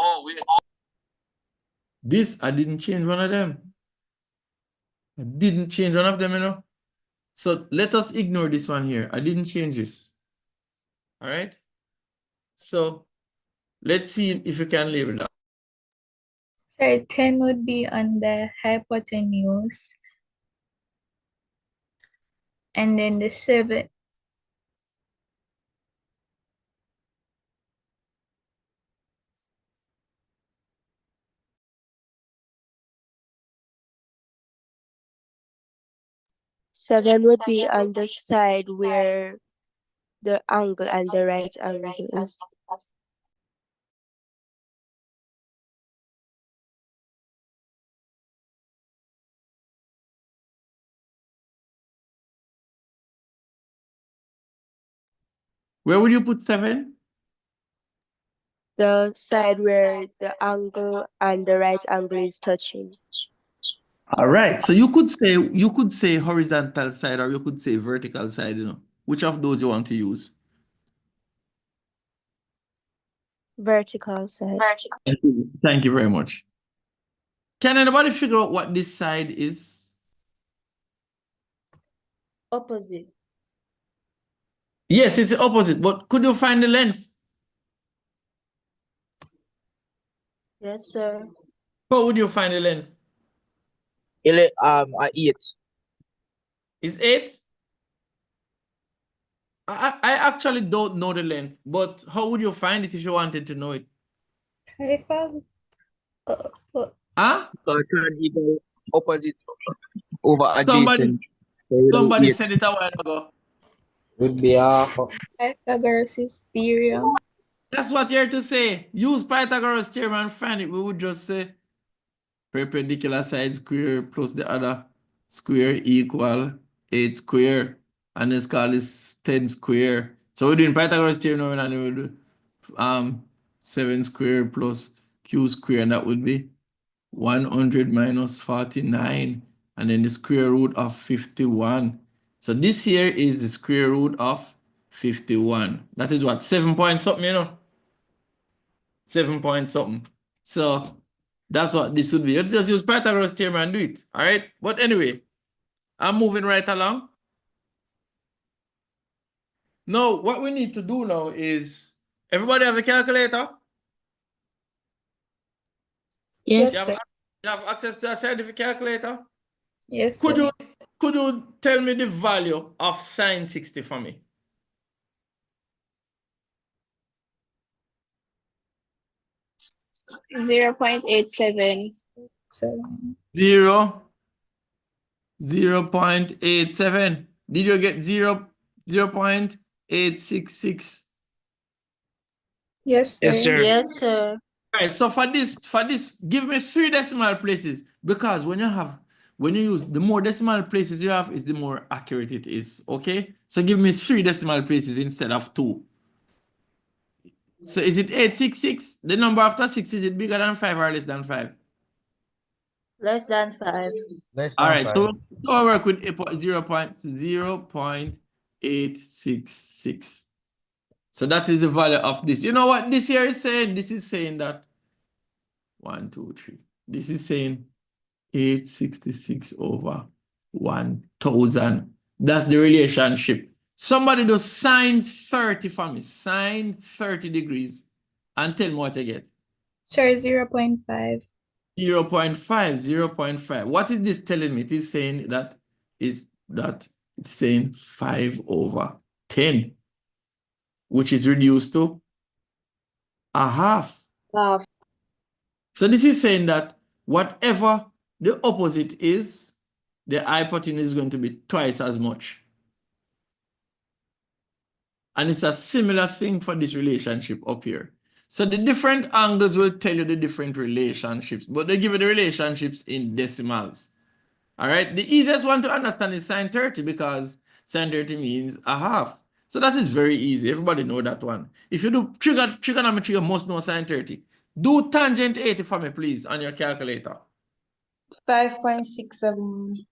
This, I didn't change one of them. I didn't change one of them, you know. So let us ignore this one here. I didn't change this. All right. So let's see if you can label that. So 10 would be on the hypotenuse. And then the 7. Seven would be on the side where the angle and the right angle is. Where would you put 7? The side where the angle and the right angle is touching. All right. So you could say horizontal side or you could say vertical side, you know. Which of those you want to use? Vertical side. Thank you very much. Can anybody figure out what this side is? Opposite. Yes, it's the opposite, but could you find the length? Yes, sir. How would you find the length? 8. Is 8? I actually don't know the length, but how would you find it if you wanted to know it? Python. Huh? So tan equal opposite over Somebody adjacent. So we don't somebody eat. said it a while ago. Would be half of Pythagoras' theorem. That's what you're to say. Use Pythagoras theorem and find it. We would just say perpendicular side square plus the other square equal 8 square. And let's call this 10 square. So we're doing Pythagoras theorem now, and then we'll do 7 square plus q square, and that would be 100 minus 49, and then the square root of 51. So this here is the square root of 51. That is what, 7 point something, you know? 7 point something. So that's what this would be. You just use Pythagoras theorem and do it. All right. But anyway, I'm moving right along. Now, what we need to do now is, everybody have a calculator? Yes, You sir. have access to a scientific calculator? Yes, Could sir. you tell me the value of sine 60 for me? 0.87. So 0.87. Did you get 0.866? yes, Yes, sir. sir. Yes, sir. All right, so for this, give me 3 decimal places, because when you use the more decimal places you have, is the more accurate it is. Okay, so give me 3 decimal places instead of 2. So is it 866? The number after 6, is it bigger than 5 or less than 5? Less than 5. All right, so we'll work with 0.866. So that is the value of this. You know what this here is saying? This is saying that 1, 2, 3. This is saying 866 over 1000. That's the relationship. Somebody do sine 30 for me. Sine 30 degrees. And tell me what you get. Sir, 0.5. 0.5, 0.5. What is this telling me? It is saying that it's saying 5 over 10, which is reduced to a half. Half. So this is saying that whatever the opposite is, the hypotenuse is going to be twice as much. And it's a similar thing for this relationship up here. So the different angles will tell you the different relationships, but they give you the relationships in decimals. All right, the easiest one to understand is sine 30, because sine 30 means a half. So that is very easy. Everybody know that one. If you do trigonometry, you must know sine 30. Do tangent 80 for me, please, on your calculator. 5.67.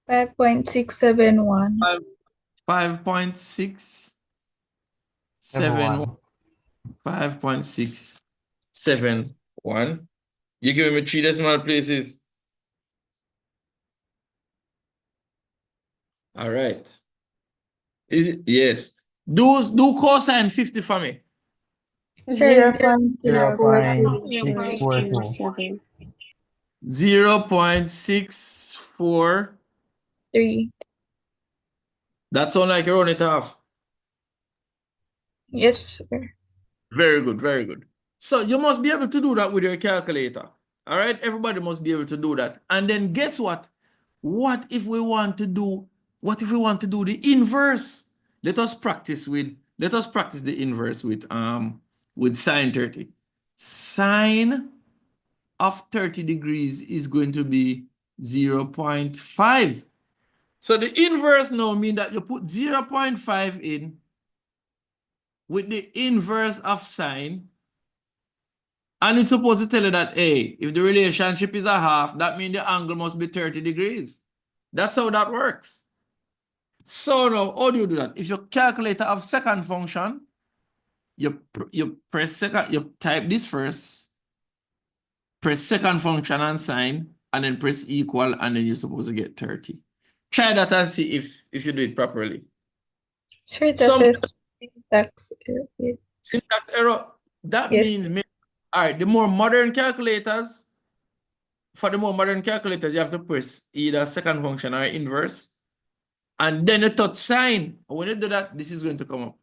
5.671. 5.671. 5.671. You giving me 3 decimal places. All right. Is it? Yes. Do cosine 50 for me. Sir, 0.642. 0.643. 3. That sounds like you're on it off. Yes, sir. Very good, very good. So you must be able to do that with your calculator. All right, everybody must be able to do that. And then guess what? What if we want to do the inverse? Let us practice the inverse with sine 30. Sine of 30 degrees is going to be 0.5. So the inverse now means that you put 0.5 in with the inverse of sine, and it's supposed to tell you that, hey, if the relationship is a half, that means the angle must be 30 degrees. That's how that works. So now, how do you do that? If your calculator have second function, you press second, you type this first, press second function and sign, and then press equal, and then you're supposed to get 30. Try that and see if you do it properly. Sir, that is syntax error. Syntax error, that Yes. means, all right, the more modern calculators, for the more modern calculators, you have to press either second function or inverse, and then you touch sign. When you do that, this is going to come up.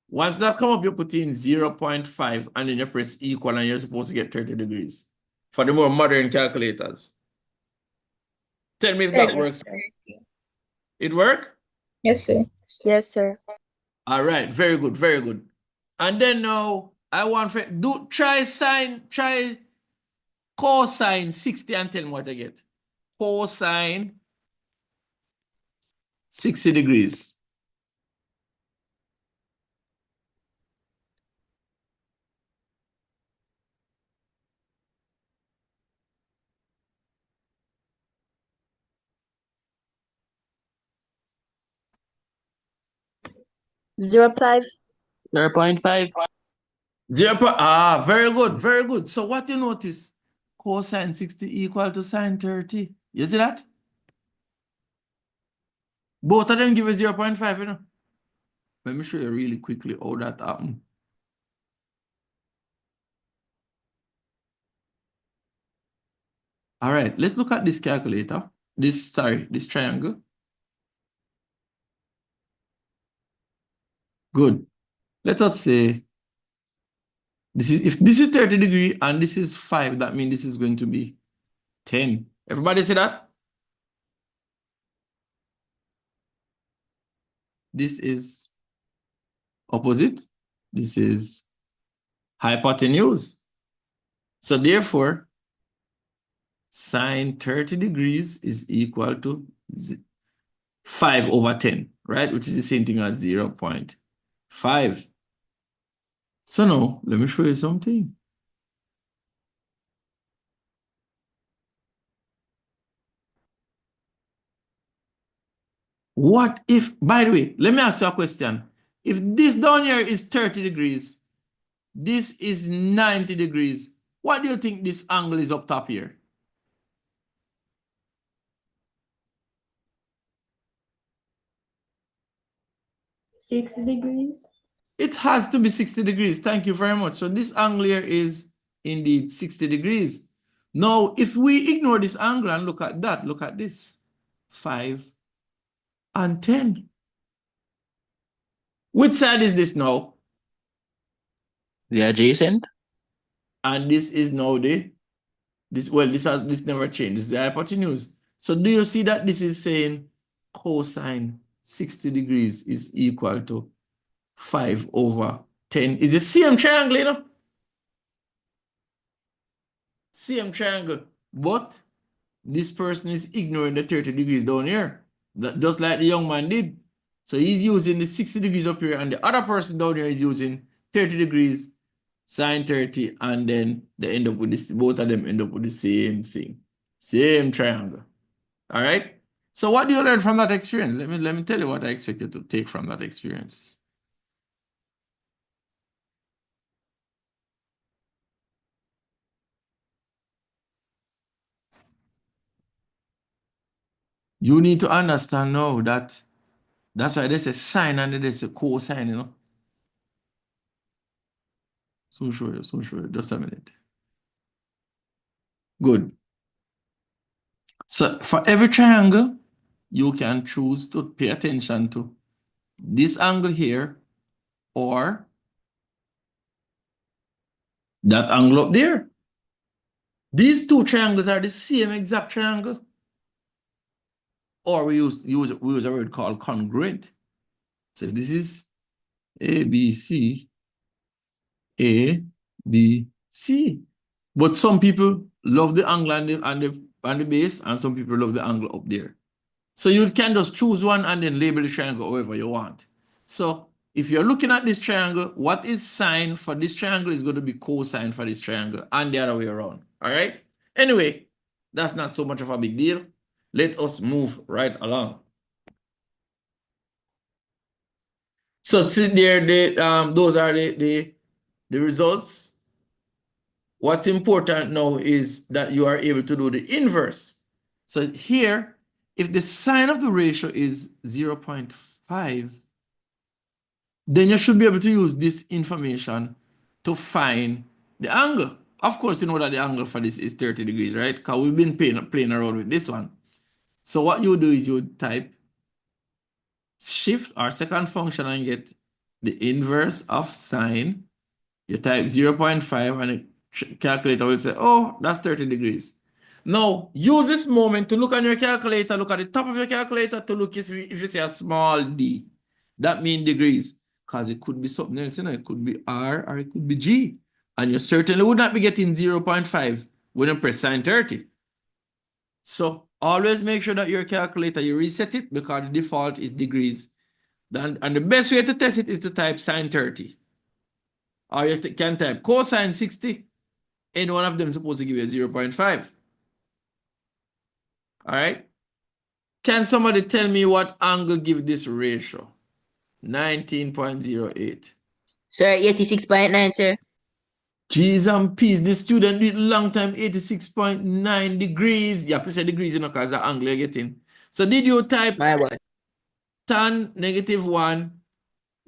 Once that come up, you put in 0.5 and then you press equal and you're supposed to get 30 degrees for the more modern calculators. Tell me if that works. It work? Yes, sir. Yes, sir. All right, very good, very good. And then now I want try cosine 60 and tell me what I get. Cosine 60 degrees. Zero 5. 0.5. Very good, very good. So what you notice? Cosine 60 equal to sine 30. You see that? Both of them give you 0.5, you know. Let me show you really quickly how that happened. All right, let's look at this calculator. This triangle. Good. Let us say if this is 30 degrees and this is 5, that means this is going to be 10. Everybody see that? This is opposite. This is hypotenuse. So therefore, sine 30 degrees is equal to 5 over 10, right? Which is the same thing as 0.5. So now, let me show you something. What if, by the way, let me ask you a question. If this down here is 30 degrees, this is 90 degrees, what do you think this angle is up top here? $60. It has to be 60 degrees. Thank you very much. So this angle here is indeed 60 degrees. Now, if we ignore this angle and look at that, look at this. 5 and 10. Which side is this now? The adjacent. And this is now this never changed. This is the hypotenuse. So do you see that this is saying cosine 60 degrees is equal to 5 over 10? It's the same triangle, you know? Same triangle. But this person is ignoring the 30 degrees down here. Just like the young man did. So he's using the 60 degrees up here, and the other person down here is using 30 degrees, sine 30, and then they end up with this, both of them end up with the same thing. Same triangle. All right? So what do you learn from that experience? Let me tell you what I expected to take from that experience. You need to understand now that that's why there's a sine and there's a cosine, you know. Soon show you, just a minute. Good. So for every triangle, you can choose to pay attention to this angle here or that angle up there. These two triangles are the same exact triangle. Or we use a word called congruent. So if this is ABC, ABC. But some people love the angle and the base, and some people love the angle up there. So you can just choose one and then label the triangle however you want. So if you're looking at this triangle, what is sine for this triangle is going to be cosine for this triangle, and the other way around. All right? Anyway, that's not so much of a big deal. Let us move right along. So see there, those are the results. What's important now is that you are able to do the inverse. So here, if the sine of the ratio is 0.5, then you should be able to use this information to find the angle. Of course, you know that the angle for this is 30 degrees, right? Because we've been playing around with this one. So what you do is you type shift or second function and get the inverse of sine. You type 0.5 and the calculator will say, oh, that's 30 degrees. Now, use this moment to look on your calculator, look at the top of your calculator to look if you see a small d. That means degrees, because it could be something else, you know, it could be R or it could be G. And you certainly would not be getting 0.5 when you press sine 30. So always make sure that your calculator, you reset it because the default is degrees. And the best way to test it is to type sine 30. Or you can type cosine 60. Any one of them is supposed to give you 0.5. All right. Can somebody tell me what angle give this ratio? 19.08. Sir, 86.9, sir. Jeez and peace. The student did long time 86.9 degrees. You have to say degrees, you know, because the angle you're getting. So did you type My word. tan -1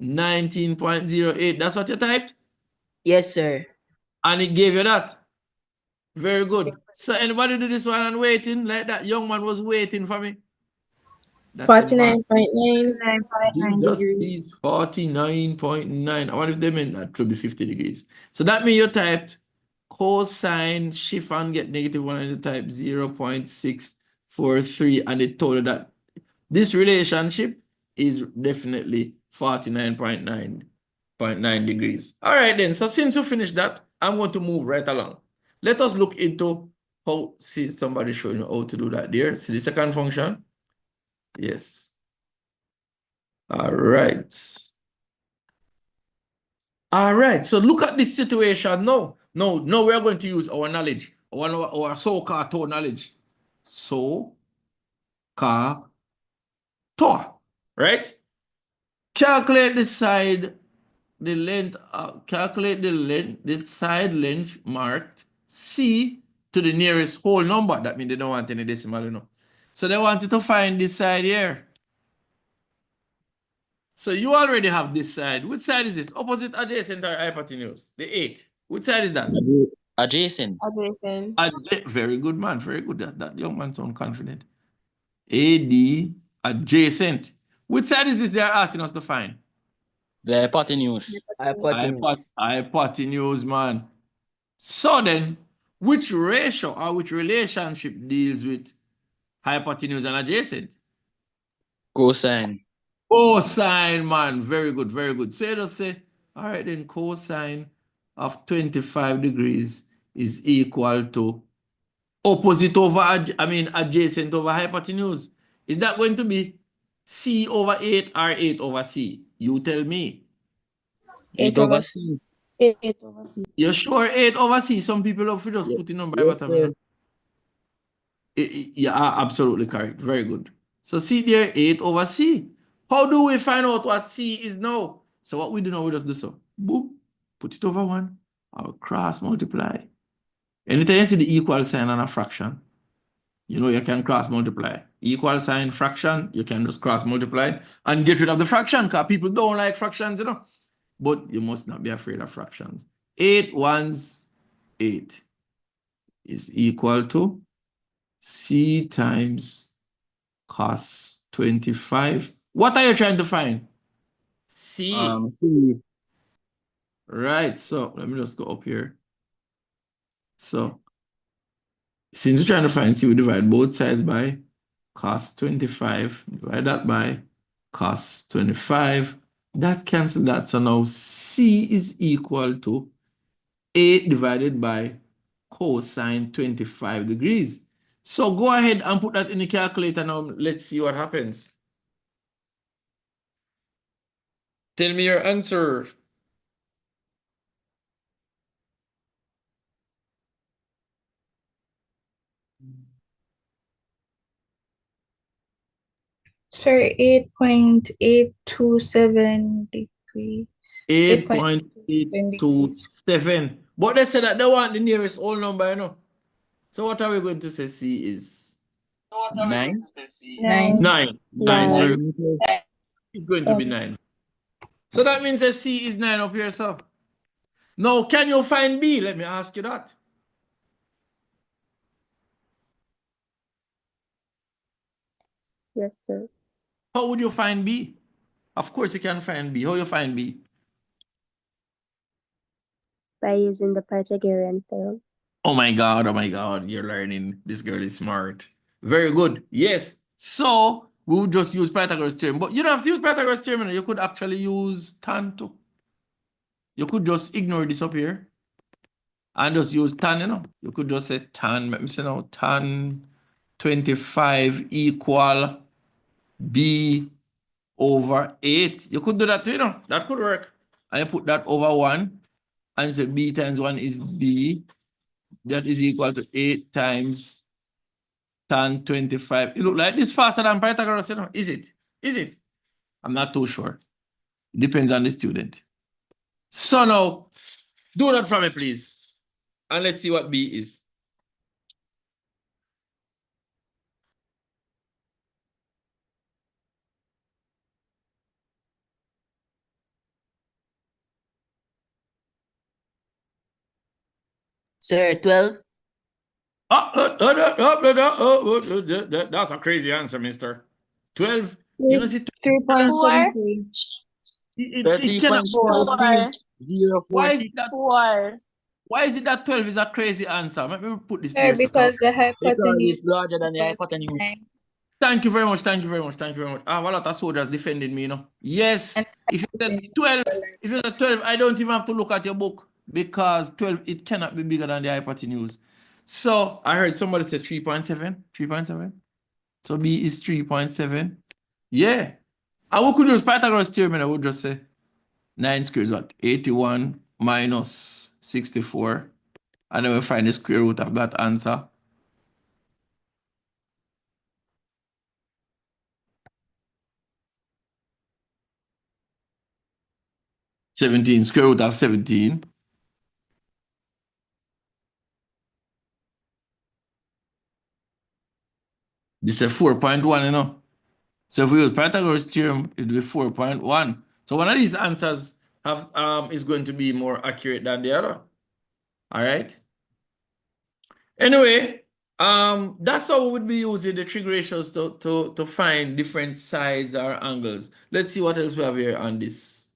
19.08? That's what you typed? Yes, sir. And it gave you that. Very good. So anybody do this one and waiting? Like that young man was waiting for me. 49.9. Jesus, please. 49.9. I wonder if they meant that could be 50 degrees. So that means you typed cosine shift and get -1 and you type 0.643 and it told you that this relationship is definitely 49.9 degrees. All right then. So since you finished that, I'm going to move right along. Let us look into how, see somebody showing you how to do that there. See the second function? Yes. All right. All right. So look at this situation now. No, we're going to use our knowledge, our so-called taught knowledge. So-called taught, right? Calculate the side, the length, calculate the length, the side length marked C to the nearest whole number. That means they don't want any decimal, you know. So they wanted to find this side here. So you already have this side. Which side is this? Opposite, adjacent, or hypotenuse? The 8. Which side is that? Adjacent. Adjacent. Very good, man. Very good. That young man sounds confident. AD, adjacent. Which side is this they are asking us to find? The hypotenuse. Hypotenuse, man. So then, which ratio or which relationship deals with hypotenuse and adjacent? Cosine. Cosine, man. Very good, very good. So you just say, all right, then cosine of 25 degrees is equal to opposite over, adjacent over hypotenuse. Is that going to be C over 8 or 8 over C? You tell me. 8 over C. 8 over C. You're sure 8 over C? Some people have to just put in number Yes, bottom. You are absolutely correct. Very good. So see there, 8 over C. How do we find out what C is now? So what we do now, we just do so. Boom. Put it over 1. I'll cross multiply. Anytime you see the equal sign on a fraction, you know you can cross multiply. Equal sign, fraction, you can just cross multiply and get rid of the fraction because people don't like fractions, you know. But you must not be afraid of fractions. 8 ones 8 is equal to C times cos 25. What are you trying to find? C. C. Right. So let me just go up here. So since we're trying to find C, we divide both sides by cos 25. Divide that by cos 25. That cancels that. So now C is equal to 8 divided by cosine 25 degrees. So go ahead and put that in the calculator now. Let's see what happens. Tell me your answer. Sir, 8.827 degrees. 8.827. But they said that they want the nearest whole number, you know. So what are we going to say C is? 9. 9. 9. 9. Very good. It's going to be 9. So that means that C is 9 up here, so. Now, can you find B? Let me ask you that. Yes, sir. How would you find B? Of course you can find B. How you find B? By using the Pythagorean theorem. Oh my God, you're learning. This girl is smart. Very good. Yes. So we would just use Pythagoras theorem, but you don't have to use Pythagoras theorem. You could actually use tan too. You could just ignore this up here and just use tan, you know. You could just say tan, let me say now, tan 25 equal B over 8. You could do that too, you know. That could work. And you put that over 1 and say B times 1 is B. That is equal to 8 times tan 25. It look like this faster than Pythagoras, you know. Is it? Is it? I'm not too sure. It depends on the student. So now, do that for me, please. And let's see what B is. Sir, 12. That's a crazy answer, mister. 12. You know, see, 3.73. it cannot go. 046. Why is that? Why is it that 12 is a crazy answer? Let me put this Sir, there. because the Because hypotenuse it's larger than the is hypotenuse. Thank you very much. Thank you very much. Thank you very much. I have a lot of soldiers defending me, you know. Yes. and If you said 12, if you said 12, I don't even have to look at your book because 12, it cannot be bigger than the hypotenuse. So I heard somebody say 3.7. 3.7. So B is 3.7. Yeah. And we could use Pythagoras theorem and I would just say 9 squares what? 81 minus 64. And then we find the square root of that answer. Square root of 17. This is 4.1, you know. So if we use Pythagoras theorem, it will be 4.1. So one of these answers have is going to be more accurate than the other. All right. Anyway, that's how we would be using the trig ratios to find different sides or angles. Let's see what else we have here on this.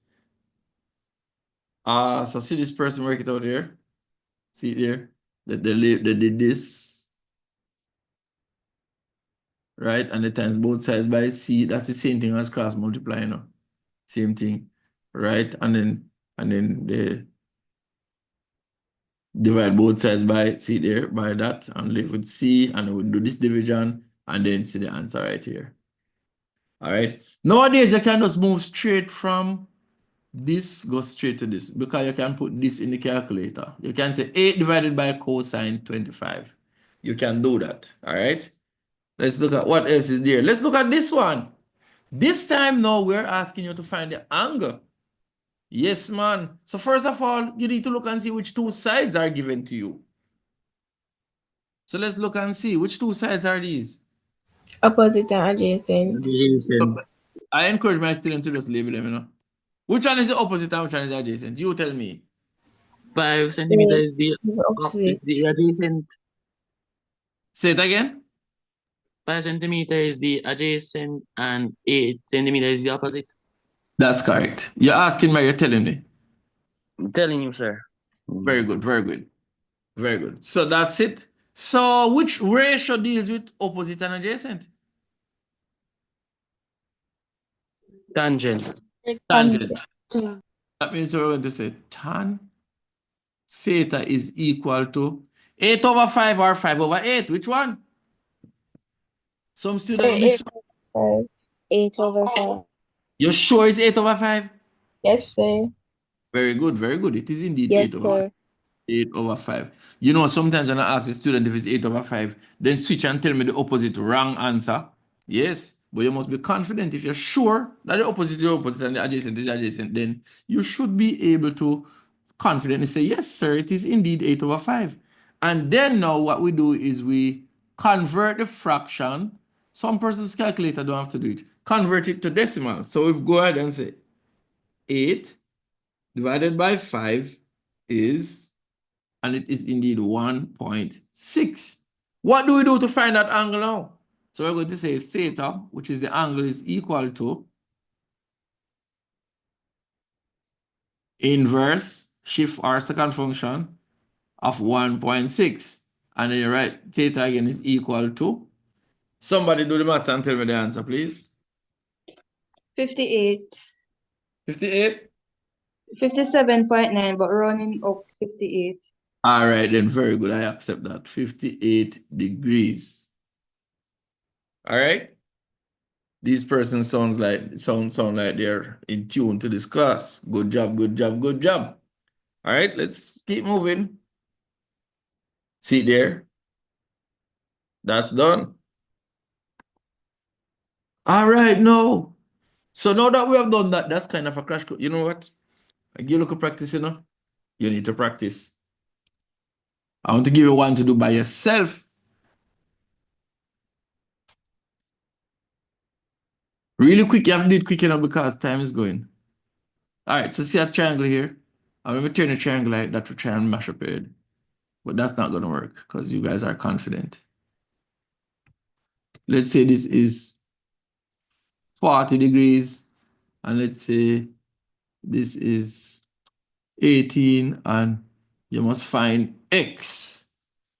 So see this person work it out here. See it here. They did this. Right? And they times both sides by C. That's the same thing as cross multiply, you know. Same thing. Right? And then they divide both sides by C there, by that, and leave with C, and we do this division, and then see the answer right here. All right. Nowadays, you can just move straight from this, go straight to this, because you can put this in the calculator. You can say 8 divided by cosine 25. You can do that. All right. Let's look at what else is there. Let's look at this one. This time now, we're asking you to find the angle. Yes, man. So first of all, you need to look and see which two sides are given to you. So let's look and see which two sides are these. opposite and adjacent. Adjacent. I encourage my students to just label them, you know. Which one is the opposite and which one is adjacent? You tell me. 5 centimeters is It's opposite. the adjacent. Say it again. 5 centimeters is the adjacent and 8 centimeters is the opposite. That's correct. You're asking me, you're telling me. I'm telling you, sir. Very good, very good. Very good. So that's it. So which ratio deals with opposite and adjacent? Tangent. Tangent. That means we're going to say tan theta is equal to 8 over 5 or 5 over 8. Which one? Some student mix. 8 over 5. You're sure it's 8 over 5? Yes, sir. Very good, very good. It is indeed Yes, 8 over 5. sir. 8 over 5. You know, sometimes when I ask a student if it's 8 over 5, then switch and tell me the opposite wrong answer. Yes, but you must be confident. If you're sure that the opposite is the opposite and the adjacent is adjacent, then you should be able to confidently say, yes, sir, it is indeed 8 over 5. And then now what we do is we convert the fraction. Some person's calculator don't have to do it. Convert it to decimal. So we go ahead and say 8 divided by 5 is, and it is indeed 1.6. What do we do to find that angle now? So we're going to say theta, which is the angle, is equal to inverse shift our second function of 1.6. And then you write theta again is equal to, somebody do the maths and tell me the answer, please. 58. 58? 57.9, but rounding up 58. All right, then very good. I accept that. 58 degrees. All right. These persons sound like they're in tune to this class. Good job, good job, good job. All right, let's keep moving. See there. That's done. All right, no. So now that we have done that, that's kind of a crash course. You know what? You look at practice, you know? You need to practice. I want to give you one to do by yourself. Really quick, you have to do it quick enough because time is going. All right, so see a triangle here. I'm going to turn a triangle like that to try and mash up your head. But that's not going to work because you guys are confident. Let's say this is 40 degrees. And let's say this is 18 and you must find x.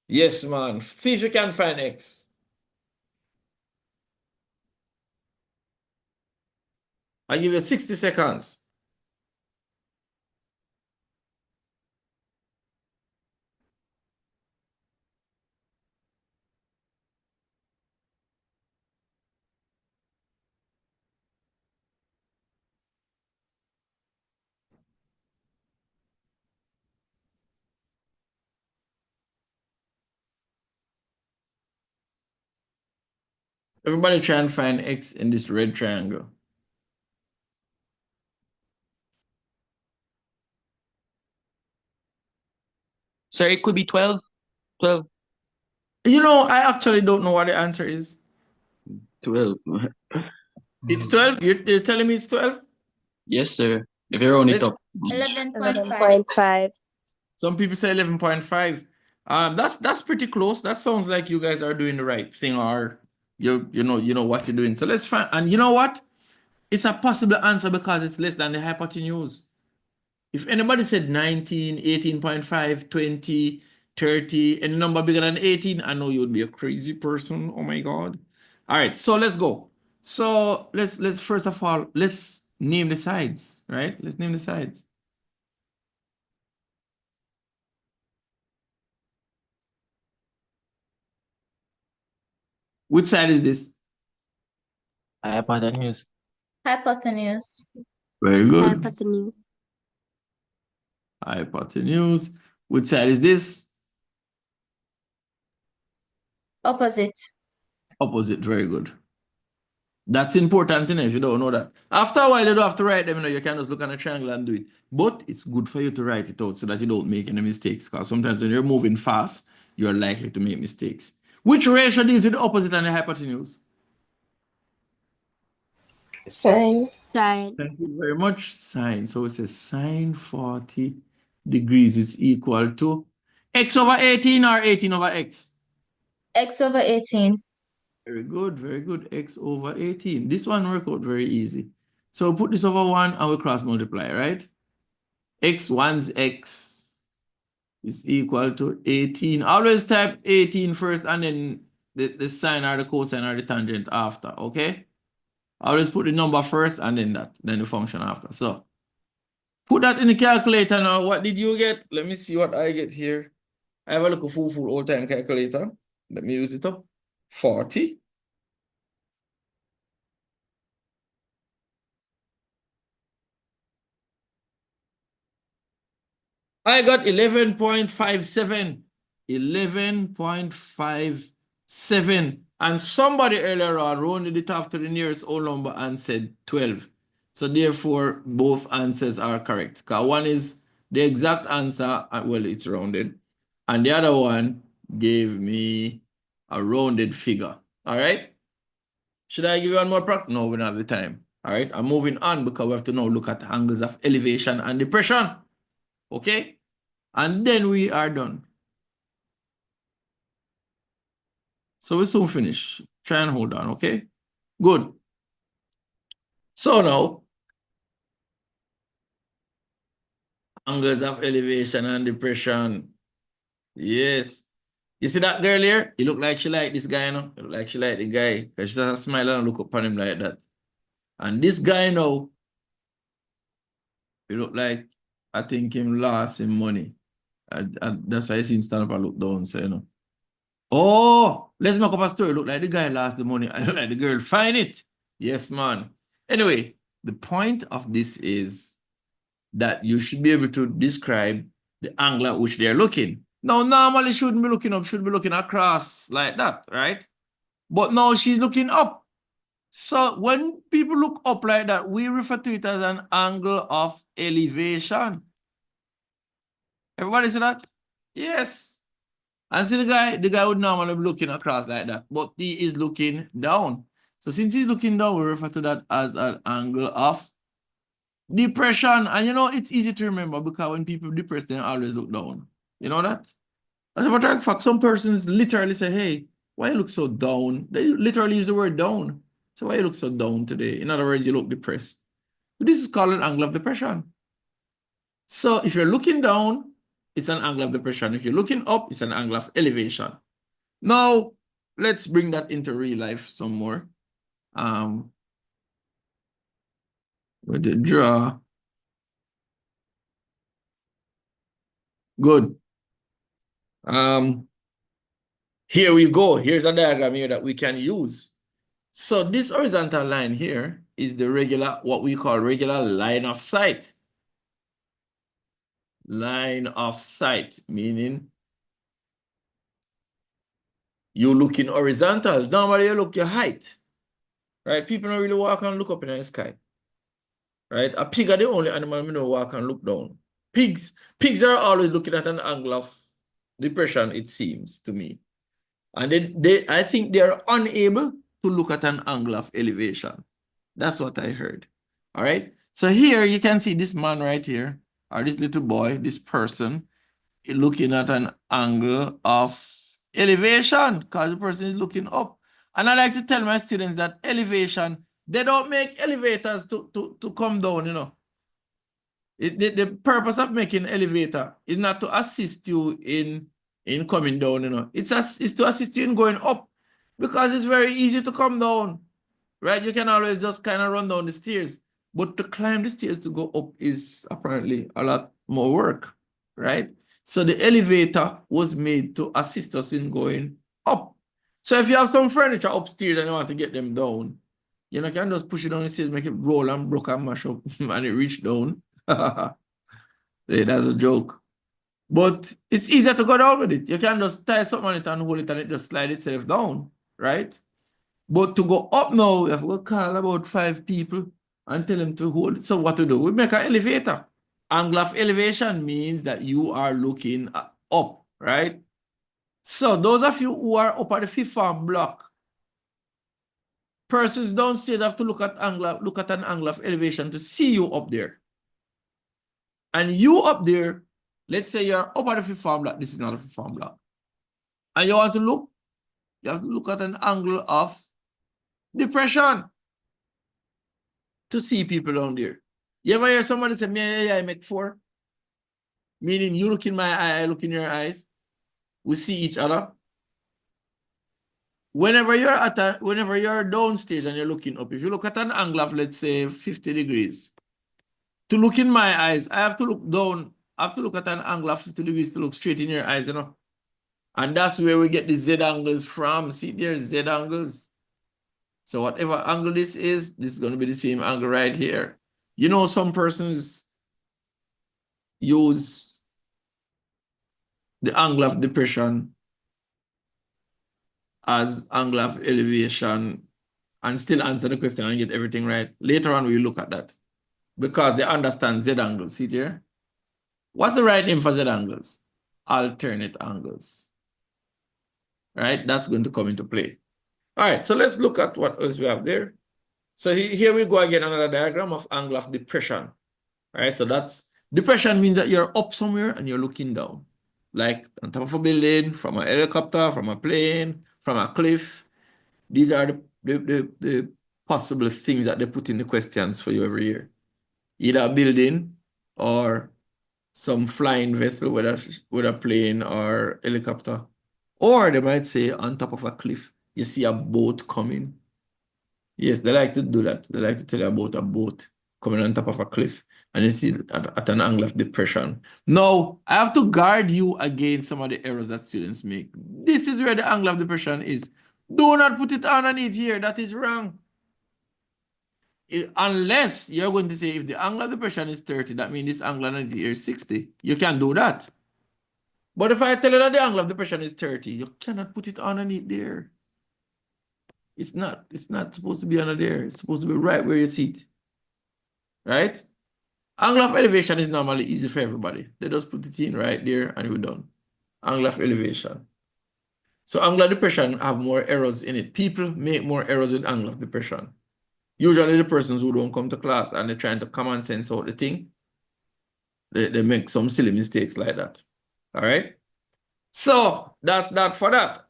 Yes, man. See if you can find x. I give you 60 seconds. Everybody try and find x in this red triangle. Sir, it could be 12. 12. You know, I actually don't know what the answer is. 12. It's 12? You're telling me it's 12? Yes, sir. If you're on it Let's- up. 11.5. 11.5. Some people say 11.5. That's pretty close. That sounds like you guys are doing the right thing, or you know what you're doing. So let's find, and you know what? It's a possible answer because it's less than the hypotenuse. If anybody said 19, 18.5, 20, 30, any number bigger than 18, I know you would be a crazy person. Oh my God. All right, so let's go. So let's first of all, let's name the sides, right? Let's name the sides. Which side is this? Hypotenuse. Hypotenuse. Very good. Hypotenuse. Hypotenuse. Which side is this? Opposite. Opposite. Very good. That's important, you know, if you don't know that. After a while, you don't have to write them, you know, you can just look on a triangle and do it. But it's good for you to write it out so that you don't make any mistakes. Because sometimes when you're moving fast, you're likely to make mistakes. Which ratio deals with the opposite and the hypotenuse? Sine. Sine. Thank you very much. Sine. So it says sine 40 degrees is equal to x over 18 or 18 over x? X over 18. Very good, very good. X over 18. This one worked out very easy. So put this over 1 and we cross multiply, right? X1's x is equal to 18. Always type 18 first and then the sine or the cosine or the tangent after, okay? Always put the number first and then the function after. So put that in the calculator now. What did you get? Let me see what I get here. I have a little full old-time calculator. Let me use it up. 40. I got 11.57. 11.57. And somebody earlier on rounded it off to the nearest whole number and said 12. So therefore, both answers are correct. Because one is the exact answer, well, it's rounded. And the other one gave me a rounded figure. All right? Should I give you one more practice? No, we don't have the time. All right? I'm moving on because we have to now look at angles of elevation and depression. Okay? And then we are done. So we soon finish. Try and hold on, okay? Good. So now, angles of elevation and depression. Yes. You see that girl here? It look like she like this guy, no? It look like she like the guy. Because she just smile and look upon him like that. And this guy now, it look like I think him lost him money. That's why I see him stand up and look down, so you know. Oh, let's make up a story. Look like the guy lost the money. I look like the girl find it. Yes, man. Anyway, the point of this is that you should be able to describe the angle at which they're looking. Now, normally shouldn't be looking up, should be looking across like that, right? But now she's looking up. So when people look up like that, we refer to it as an angle of elevation. Everybody see that? Yes. And see the guy would normally be looking across like that, but he is looking down. So since he's looking down, we refer to that as an angle of depression. And you know, it's easy to remember because when people depressed, they always look down. You know that? As a matter of fact, some persons literally say, hey, why you look so down? They literally use the word down. So why you look so down today? In other words, you look depressed. This is called an angle of depression. So if you're looking down, it's an angle of depression. If you're looking up, it's an angle of elevation. Now, let's bring that into real life some more. With the draw. Good. Here we go. Here's a diagram here that we can use. So this horizontal line here is the regular, what we call regular line of sight. Line of sight, meaning you looking horizontal. Normally you look your height, right? People don't really walk and look up in the sky, right? A pig are the only animal we don't walk and look down. Pigs are always looking at an angle of depression, it seems to me. And I think they are unable to look at an angle of elevation. That's what I heard. All right. So here you can see this man right here, or this little boy, this person, looking at an angle of elevation because the person is looking up. And I like to tell my students that elevation, they don't make elevators to come down, you know. The purpose of making elevator is not to assist you in coming down, you know. It's to assist you in going up because it's very easy to come down, right? You can always just kind of run down the stairs, but to climb the stairs to go up is apparently a lot more work, right? So the elevator was made to assist us in going up. So if you have some furniture upstairs and you want to get them down, you know, you can just push it down the stairs, make it roll and broke and mash up and it reach down. Yeah, that's a joke. But it's easier to go down with it. You can just tie something on it and hold it and it just slide itself down, right? But to go up now, we have to call about 5 people and tell them to hold it. So what to do? We make an elevator. Angle of elevation means that you are looking up, right? So those of you who are up at the 5th form block, persons downstairs have to look at an angle of elevation to see you up there. And you up there, let's say you're up at the 5th form block. This is not a 5th form block. And you want to look, you have to look at an angle of depression to see people down there. You ever hear somebody say, me, I make 4? Meaning you look in my eye, I look in your eyes. We see each other. Whenever you're downstairs and you're looking up, if you look at an angle of, let's say, 50 degrees, to look in my eyes, I have to look down. I have to look at an angle of 50 degrees to look straight in your eyes, you know. And that's where we get the Z angles from. See, there's Z angles. So whatever angle this is going to be the same angle right here. You know, some persons use the angle of depression as angle of elevation and still answer the question and get everything right. Later on, we look at that because they understand Z angles. See here? What's the right name for Z angles? Alternate angles. Right? That's going to come into play. All right, so let's look at what else we have there. So here we go again, another diagram of angle of depression. All right, so that's depression means that you're up somewhere and you're looking down, like on top of a building, from a helicopter, from a plane, from a cliff. These are the possible things that they put in the questions for you every year. Either a building or some flying vessel, whether a plane or helicopter. Or they might say on top of a cliff, you see a boat coming. Yes, they like to do that. They like to tell you about a boat coming on top of a cliff and you see it at an angle of depression. Now, I have to guard you against some of the errors that students make. This is where the angle of depression is. Do not put it underneath here. That is wrong. Unless you're going to say if the angle of depression is 30, that means this angle underneath here is 60. You can do that. But if I tell you that the angle of depression is 30, you cannot put it underneath there. It's not supposed to be under there. It's supposed to be right where you see it. Right? Angle of elevation is normally easy for everybody. They just put it in right there and we're done. Angle of elevation. So angle of depression have more errors in it. People make more errors with angle of depression. Usually the persons who don't come to class and they're trying to common sense out the thing, they make some silly mistakes like that. All right? So that's that for that.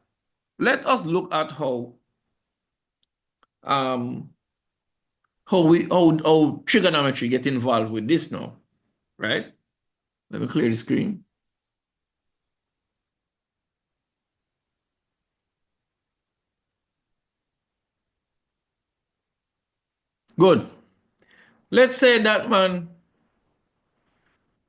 Let us look at how trigonometry get involved with this now, right? Let me clear the screen. Good. Let's say that man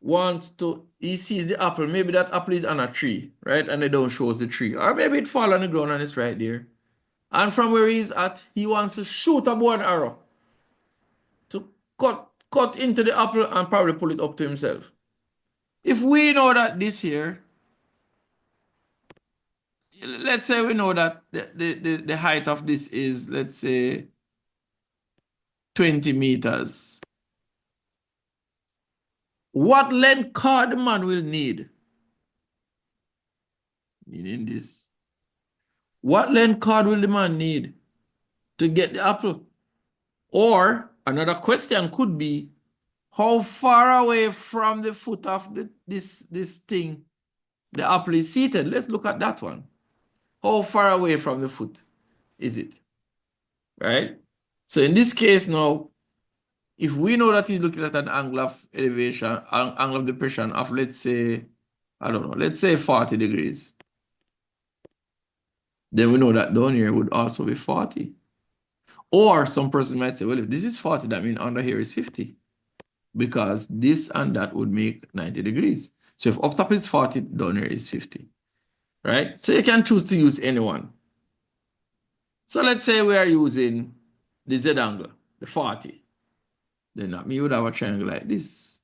wants to, he sees the apple, maybe that apple is on a tree, right? And they don't show us the tree. Or maybe it fall on the ground and it's right there. And from where he's at, he wants to shoot a bow and arrow to cut into the apple and probably pull it up to himself. If we know that this here, let's say we know that the height of this is, let's say, 20 meters. What length cord the man will need? Meaning this. What length cord will the man need to get the apple? Or another question could be, how far away from the foot of this thing the apple is seated? Let's look at that one. How far away from the foot is it? Right? So in this case now, if we know that he's looking at an angle of elevation, angle of depression of, let's say, I don't know, let's say 40 degrees. Then we know that down here would also be 40. Or some person might say, well, if this is 40, that means under here is 50. Because this and that would make 90 degrees. So if up top is 40, down here is 50. Right? So you can choose to use any one. So let's say we are using the Z angle, the 40. Then that means you would have a triangle like this.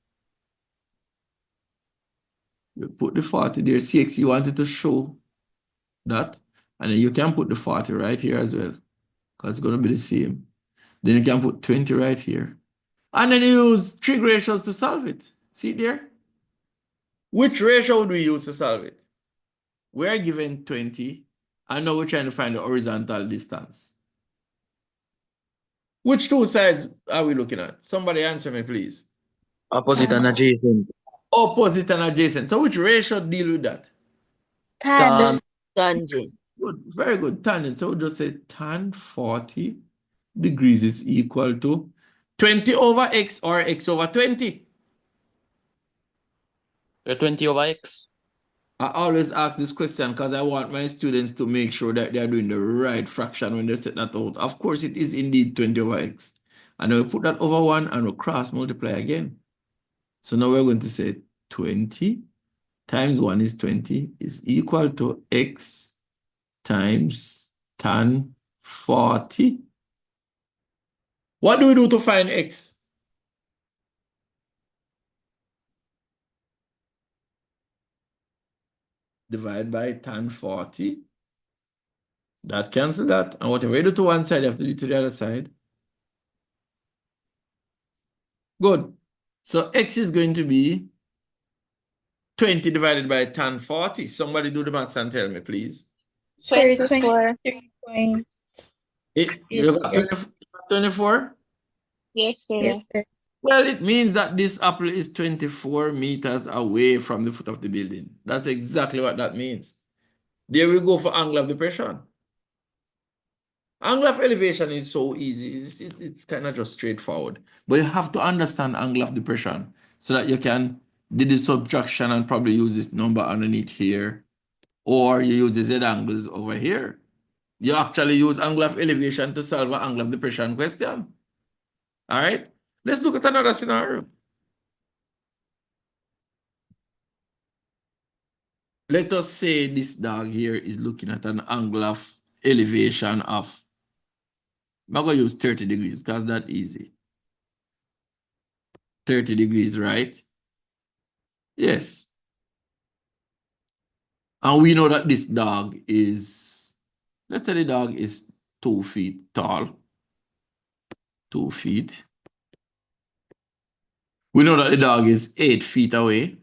You put the 40 there. CSEC wanted to show that. And then you can put the 40 right here as well. Because it's going to be the same. Then you can put 20 right here. And then you use trig ratios to solve it. See there? Which ratio would we use to solve it? We are given 20. And now we're trying to find the horizontal distance. Which two sides are we looking at? Somebody answer me, please. Opposite and adjacent. Opposite and adjacent. So which ratio deal with that? Tangent. Good. Very good. Tangent. So we'll just say tan 40 degrees is equal to 20 over x or x over 20. 20 over x. I always ask this question because I want my students to make sure that they are doing the right fraction when they set that out. Of course, it is indeed 20 over x. And then we put that over 1 and we'll cross multiply again. So now we're going to say 20 times 1 is 20 is equal to x times tan 40. What do we do to find x? Divide by tan 40. That cancels that. And whatever you do to one side, you have to do to the other side. Good. So x is going to be 20 divided by tan 40. Somebody do the maths and tell me, please. 24. You got 24? Yes, sir. Yes, sir. Well, it means that this apple is 24 meters away from the foot of the building. That's exactly what that means. There we go for angle of depression. Angle of elevation is so easy. It's kind of just straightforward. But you have to understand angle of depression so that you can do the subtraction and probably use this number underneath here. Or you use the Z angles over here. You actually use angle of elevation to solve an angle of depression question. All right? Let's look at another scenario. Let us say this dog here is looking at an angle of elevation of, I'm going to use 30 degrees because that's easy. 30 degrees, right? Yes. And we know that this dog is, let's say the dog is 2 feet tall. 2 feet. We know that the dog is 8 feet away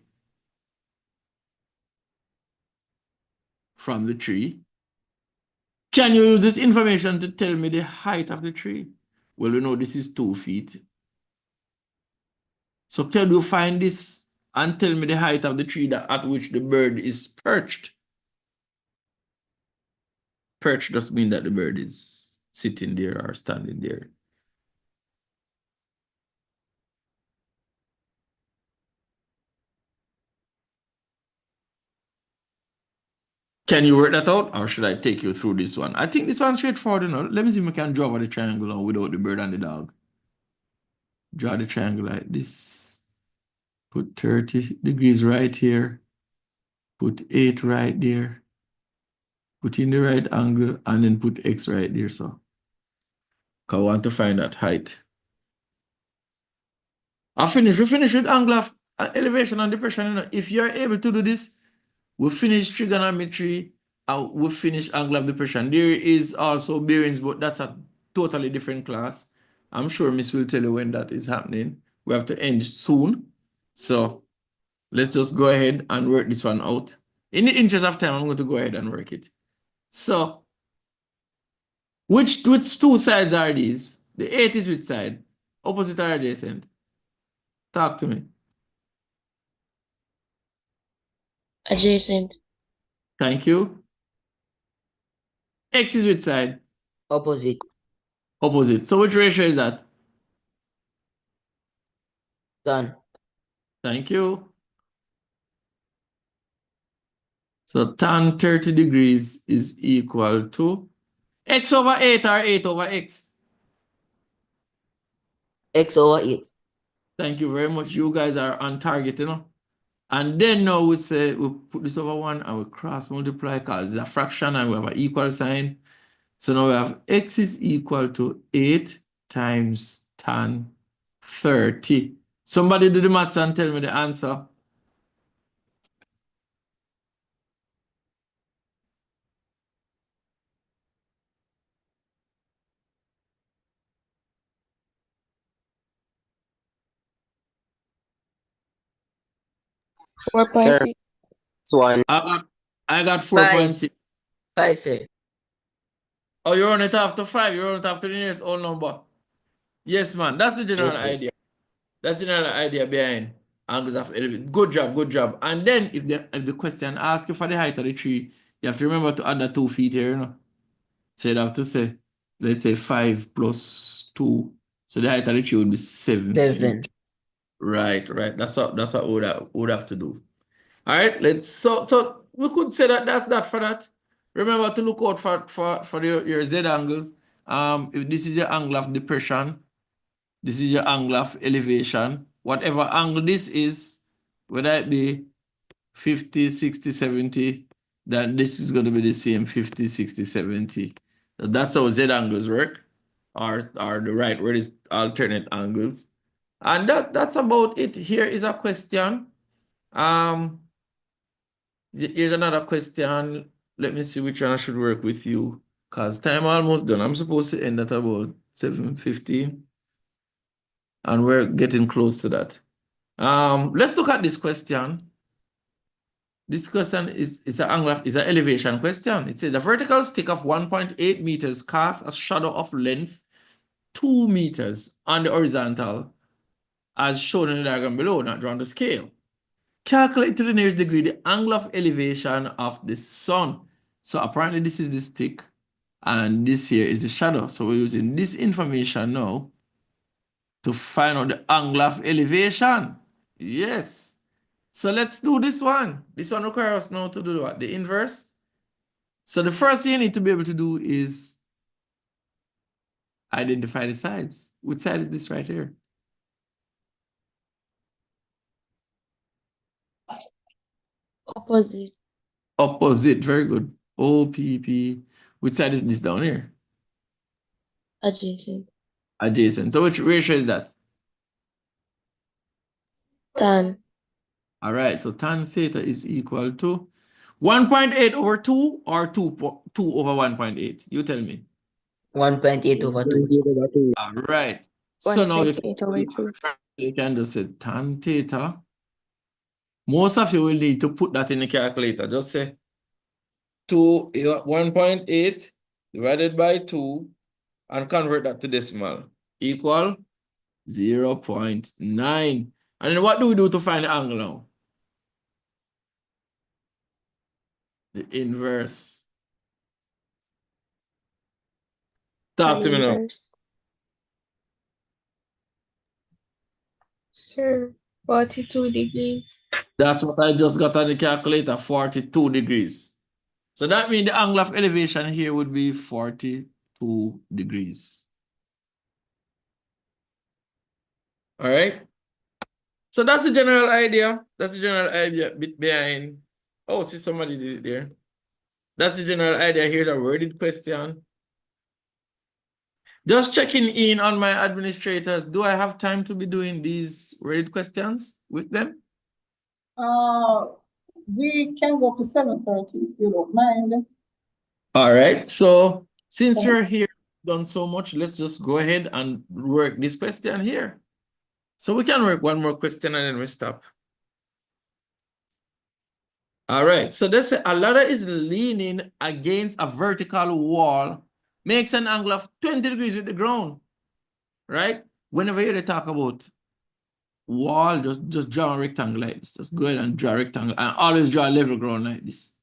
from the tree. Can you use this information to tell me the height of the tree? Well, we know this is 2 feet. So can you find this and tell me the height of the tree at which the bird is perched? Perched does mean that the bird is sitting there or standing there. Can you work that out, or should I take you through this one? I think this one's straightforward enough. Let me see if I can draw the triangle now without the bird and the dog. Draw the triangle like this. Put 30 degrees right here. Put 8 right there. Put in the right angle and then put X right there. So I want to find that height. We finish with angle of elevation and depression. You know, if you're able to do this, we finish trigonometry. We finish angle of depression. There is also bearings, but that's a totally different class. I'm sure Miss will tell you when that is happening. We have to end soon. So let's just go ahead and work this one out. In the interest of time, I'm going to go ahead and work it. So, which two sides are these? The 8 is which side? Opposite or adjacent? Talk to me. Adjacent. Thank you. X is which side? Opposite. Opposite. So which ratio is that? Done. Thank you. So tan 30 degrees is equal to X over 8 or 8 over X? X over 8. Thank you very much. You guys are on target, you know. And then now we say we put this over 1 and we cross multiply because it's a fraction and we have an equal sign. So now we have X is equal to 8 times tan 30. Somebody do the maths and tell me the answer. Sir, 4.6. it's 1. I got 4.6. 5, sir. Oh, you run it after 5. You run it after the nearest whole number. Yes, man. That's the general Yes, sir. idea. That's the general idea behind angles of elevation. Good job, good job. And then if the question asks you for the height of the tree, you have to remember to add the 2 feet here, you know. So you'd have to say, let's say 5 plus 2. So the height of the tree would be 7 feet. Right. That's what we would have to do. All right, so we could say that that's that for that. Remember to look out for your Z angles. If this is your angle of depression, this is your angle of elevation. Whatever angle this is, whether it be 50, 60, 70, then this is going to be the same 50, 60, 70. So that's how Z angles work, or the right word is alternate angles. And that's about it. Here is a question. Here's another question. Let me see which one I should work with you. Because time almost done. I'm supposed to end at about 7:15. And we're getting close to that. Let's look at this question. This question is an elevation question. It says a vertical stick of 1.8 meters casts a shadow of length 2 meters on the horizontal, as shown in the diagram below, not drawn to scale. Calculate to the nearest degree the angle of elevation of the sun. So apparently this is the stick, And this here is the shadow. So we're using this information now to find out the angle of elevation. Yes. So let's do this one. This one requires us now to do what? The inverse. So the first thing you need to be able to do is identify the sides. Which side is this right here? Opposite. Opposite. Very good. OPP. Which side is this down here? Adjacent. Adjacent. So which ratio is that? Tan. All right. So tan theta is equal to 1.8 over 2 or 2 over 1.8? You tell me. 1.8 over 2. All right. So now 1.8 over 2. you can just say tan theta. Most of you will need to put that in the calculator. Just say 1.8 divided by 2 and convert that to decimal. Equal 0.9. And then what do we do to find the angle now? The inverse. Talk to me now. Inverse. Sure. 42 degrees. That's what I just got on the calculator, 42 degrees. So that means the angle of elevation here would be 42 degrees. All right. So that's the general idea. That's the general idea behind. Oh, see, somebody did it there. That's the general idea. Here's a worded question. Just checking in on my administrators. Do I have time to be doing these worded questions with them? We can go to 7:30 if you don't mind. All right. So since Okay. you're here, done so much, let's just go ahead and work this question here. So we can work one more question and then we stop. All right. So this a ladder is leaning against a vertical wall, makes an angle of 20 degrees with the ground. Right? Whenever you talk about wall, just draw a rectangle like this. Just go ahead and draw a rectangle and always draw a level ground like this.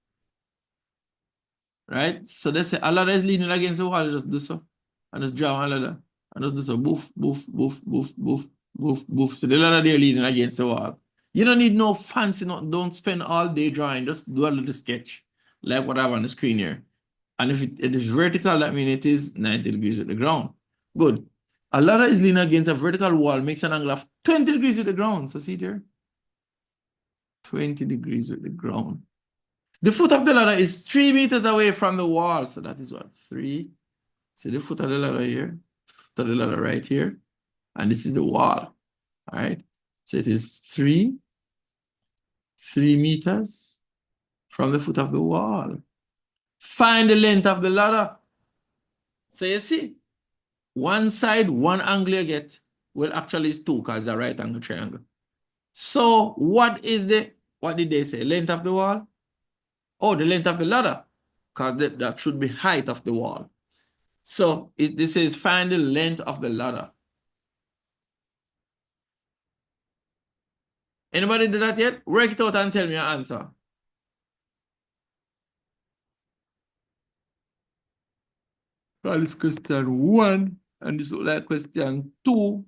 Right? So they say a ladder is leaning against the wall, just do so. And just draw one ladder. And just do so. Boof, boof, boof, boof, boof, boof, boof. So the ladder there leaning against the wall. You don't need no fancy, don't spend all day drawing. Just do a little sketch. Like what I have on the screen here. And if it is vertical, that means it is 90 degrees with the ground. Good. A ladder is leaning against a vertical wall, makes an angle of 20 degrees with the ground. So see there? 20 degrees with the ground. The foot of the ladder is 3 meters away from the wall. So that is what? 3. See the foot of the ladder here? Foot of the ladder right here. And this is the wall. All right. So it is 3 meters from the foot of the wall. Find the length of the ladder. So you see, one side, one angle you get, well, actually it's 2 because it's a right angle triangle. So what did they say? Length of the wall? Oh, the length of the ladder, because that should be height of the wall. So this says find the length of the ladder. Anybody did that yet? Work it out and tell me your answer. Call this question 1, and this look like question 2.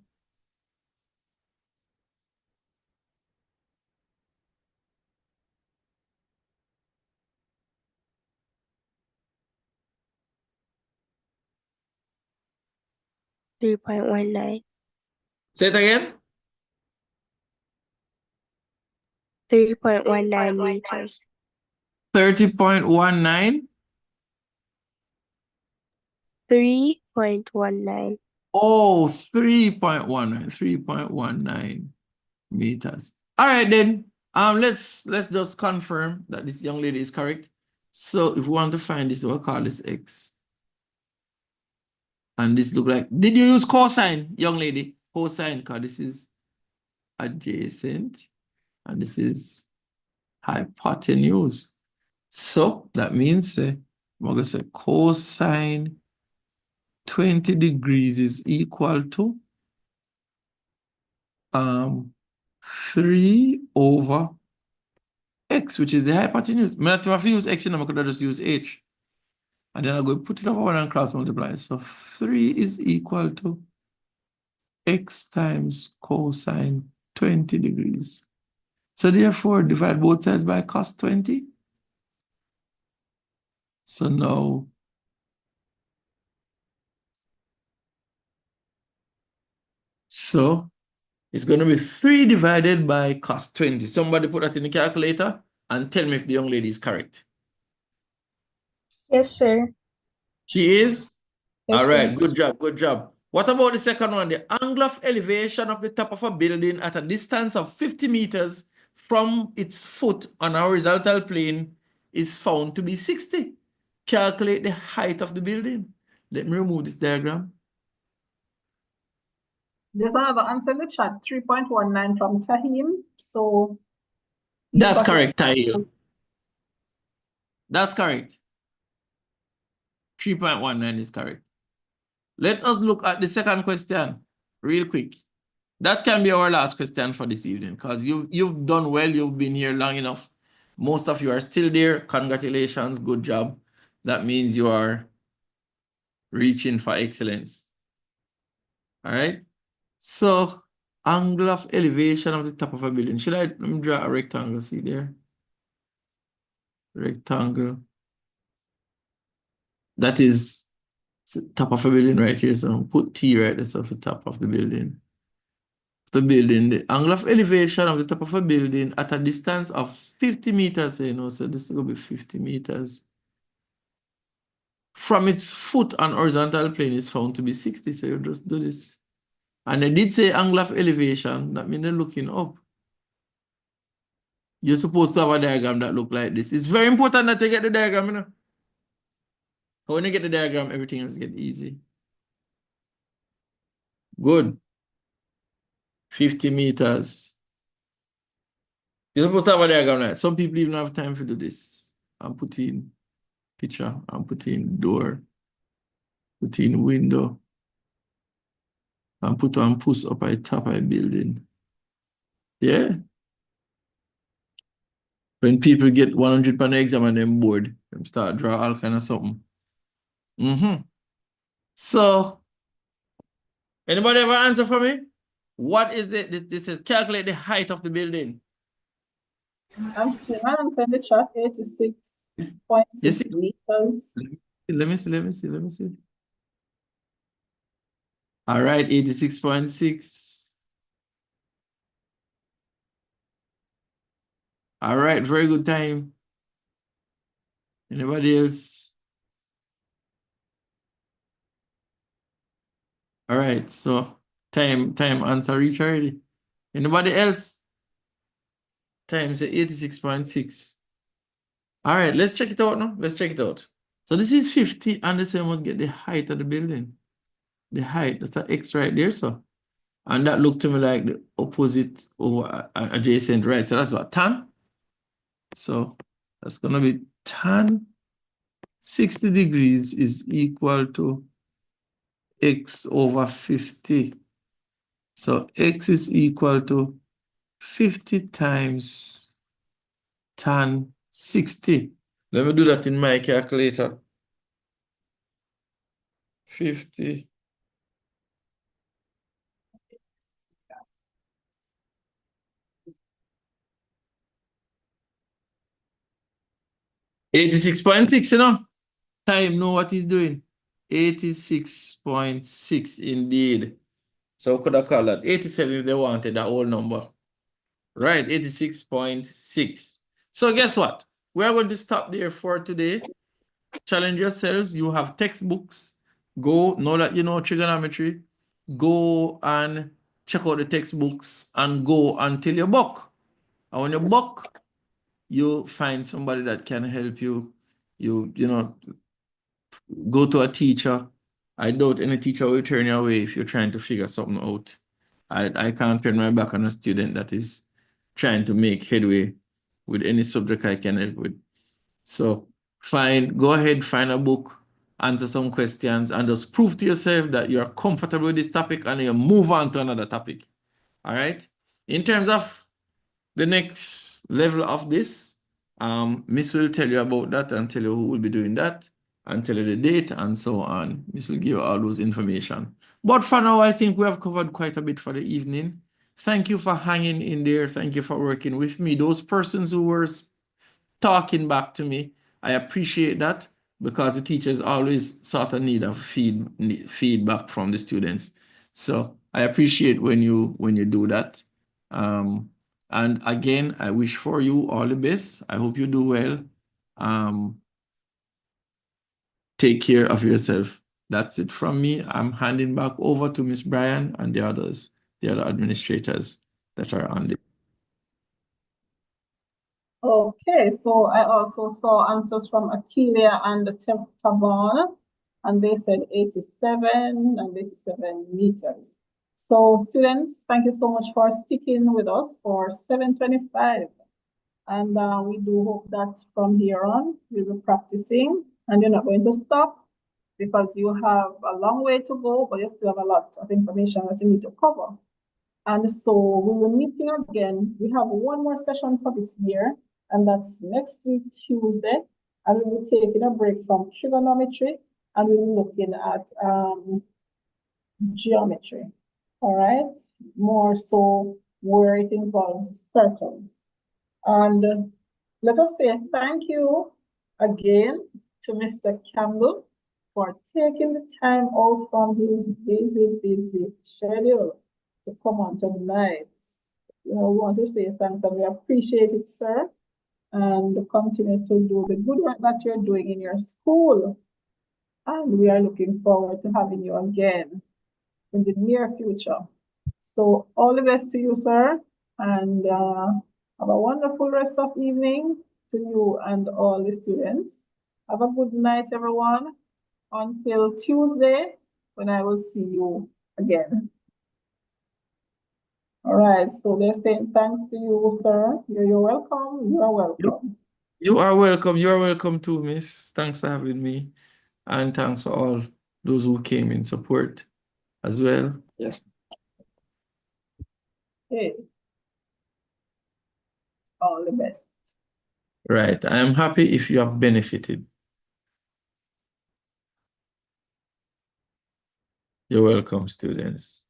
Three 3.19. Say it again. 3.19 meters. 30.19. 3.19. Oh, 3.19. 3.19 meters. All right, then. Let's just confirm that this young lady is correct. So if we want to find this, we'll call this X. And this look like, did you use cosine, young lady? Cosine, because this is adjacent and this is hypotenuse. So that means we're going to say cosine 20 degrees is equal to 3 over x, which is the hypotenuse. I don't have to use x, I could have just use h. And then I'm going to put it over 1 and cross multiply. So 3 is equal to x times cosine 20 degrees. So therefore, divide both sides by cos 20. So now, it's going to be 3 divided by cos 20. Somebody put that in the calculator and tell me if the young lady is correct. Yes, sir. She is? Yes, All right, sir. good job, good job. What about the second one? The angle of elevation of the top of a building at a distance of 50 meters from its foot on a horizontal plane is found to be 60. Calculate the height of the building. Let me remove this diagram. There's another answer in the chat, 3.19 from Tahim. So That's correct, Tahir. That's correct. 3.19 is correct. Let us look at the second question real quick. That can be our last question for this evening because you've done well. You've been here long enough. Most of you are still there. Congratulations. Good job. That means you are reaching for excellence. All right. So angle of elevation of the top of a building. Let me draw a rectangle? See there? Rectangle. That is top of a building right here. So put T right there. So the top of the building. The angle of elevation of the top of a building at a distance of 50 meters, so this will be 50 meters. From its foot on horizontal plane is found to be 60, so you just do this. And I did say angle of elevation, that means they're looking up. You're supposed to have a diagram that look like this. It's very important that you get the diagram, When you get the diagram, everything else get easy. Good. 50 meters. You're supposed to have a diagram like that. Some people even have time to do this. I'm putting picture, I'm putting door, putting window, and put and push up at top of a building. Yeah. When people get 100 on the exam and then bored, them start draw all kind of something. So, anybody have an answer for me? What is it? This is calculate the height of the building. I'm seeing an answer in the chat, 86.6 meters. Let me see. All right, 86.6. All right, very good time. Anybody else? All right, so time answer reach already. Anybody else? Time say 86.6. All right, let's check it out now. Let's check it out. So this is 50, and the same must get the height of the building. The height, that's an X right there, so. And that looked to me like the opposite over adjacent, right? So that's what, tan? So that's gonna be tan 60 degrees is equal to X over 50. So X is equal to 50 times tan 60. Let me do that in my calculator. 50. $86.6, Time know what he's doing. 86.6 indeed. So could I call that 87 if they wanted that whole number. Right, 86.6. So guess what? We are going to stop there for today. Challenge yourselves. You have textbooks. Go, know that you know trigonometry. Go and check out the textbooks and go until you buck. And when you buck, you find somebody that can help you. You know, go to a teacher. I doubt any teacher will turn you away if you're trying to figure something out. I can't turn my back on a student that is trying to make headway with any subject I can help with. So go ahead, find a book, answer some questions, and just prove to yourself that you're comfortable with this topic and you move on to another topic. All right? In terms of the next level of this, Miss will tell you about that and tell you who will be doing that. and tell you the date and so on. This will give you all those information. But for now, I think we have covered quite a bit for the evening. Thank you for hanging in there. Thank you for working with me. Those persons who were talking back to me, I appreciate that, because the teachers always sort of need a feedback from the students. So I appreciate when you do that. And again, I wish for you all the best. I hope you do well. Take care of yourself. That's it from me. I'm handing back over to Miss Bryan and the other administrators that are on the. Okay, so I also saw answers from Akelia and Tabon, and they said 87 and 87 meters. So students, thank you so much for sticking with us for 725. And we do hope that from here on, we'll be practicing, and you're not going to stop, because you have a long way to go, but you still have a lot of information that you need to cover. And so we will meet again. We have one more session for this year, and that's next week, Tuesday. And we will be taking a break from trigonometry, and we will be looking at geometry. All right, more so where it involves circles. And let us say thank you again to Mr. Campbell for taking the time out from his busy schedule to come on tonight. We want to say thanks, and we appreciate it, sir, and continue to do the good work that you're doing in your school. And we are looking forward to having you again in the near future. So all the best to you, sir, and have a wonderful rest of evening to you and all the students. Have a good night, everyone, until Tuesday, when I will see you again. All right, so they're saying thanks to you, sir. You're welcome. You are welcome. You are welcome. You are welcome too, miss. Thanks for having me. And thanks for all those who came in support as well. Yes. Okay. All the best. Right. I am happy if you have benefited. You're welcome, students.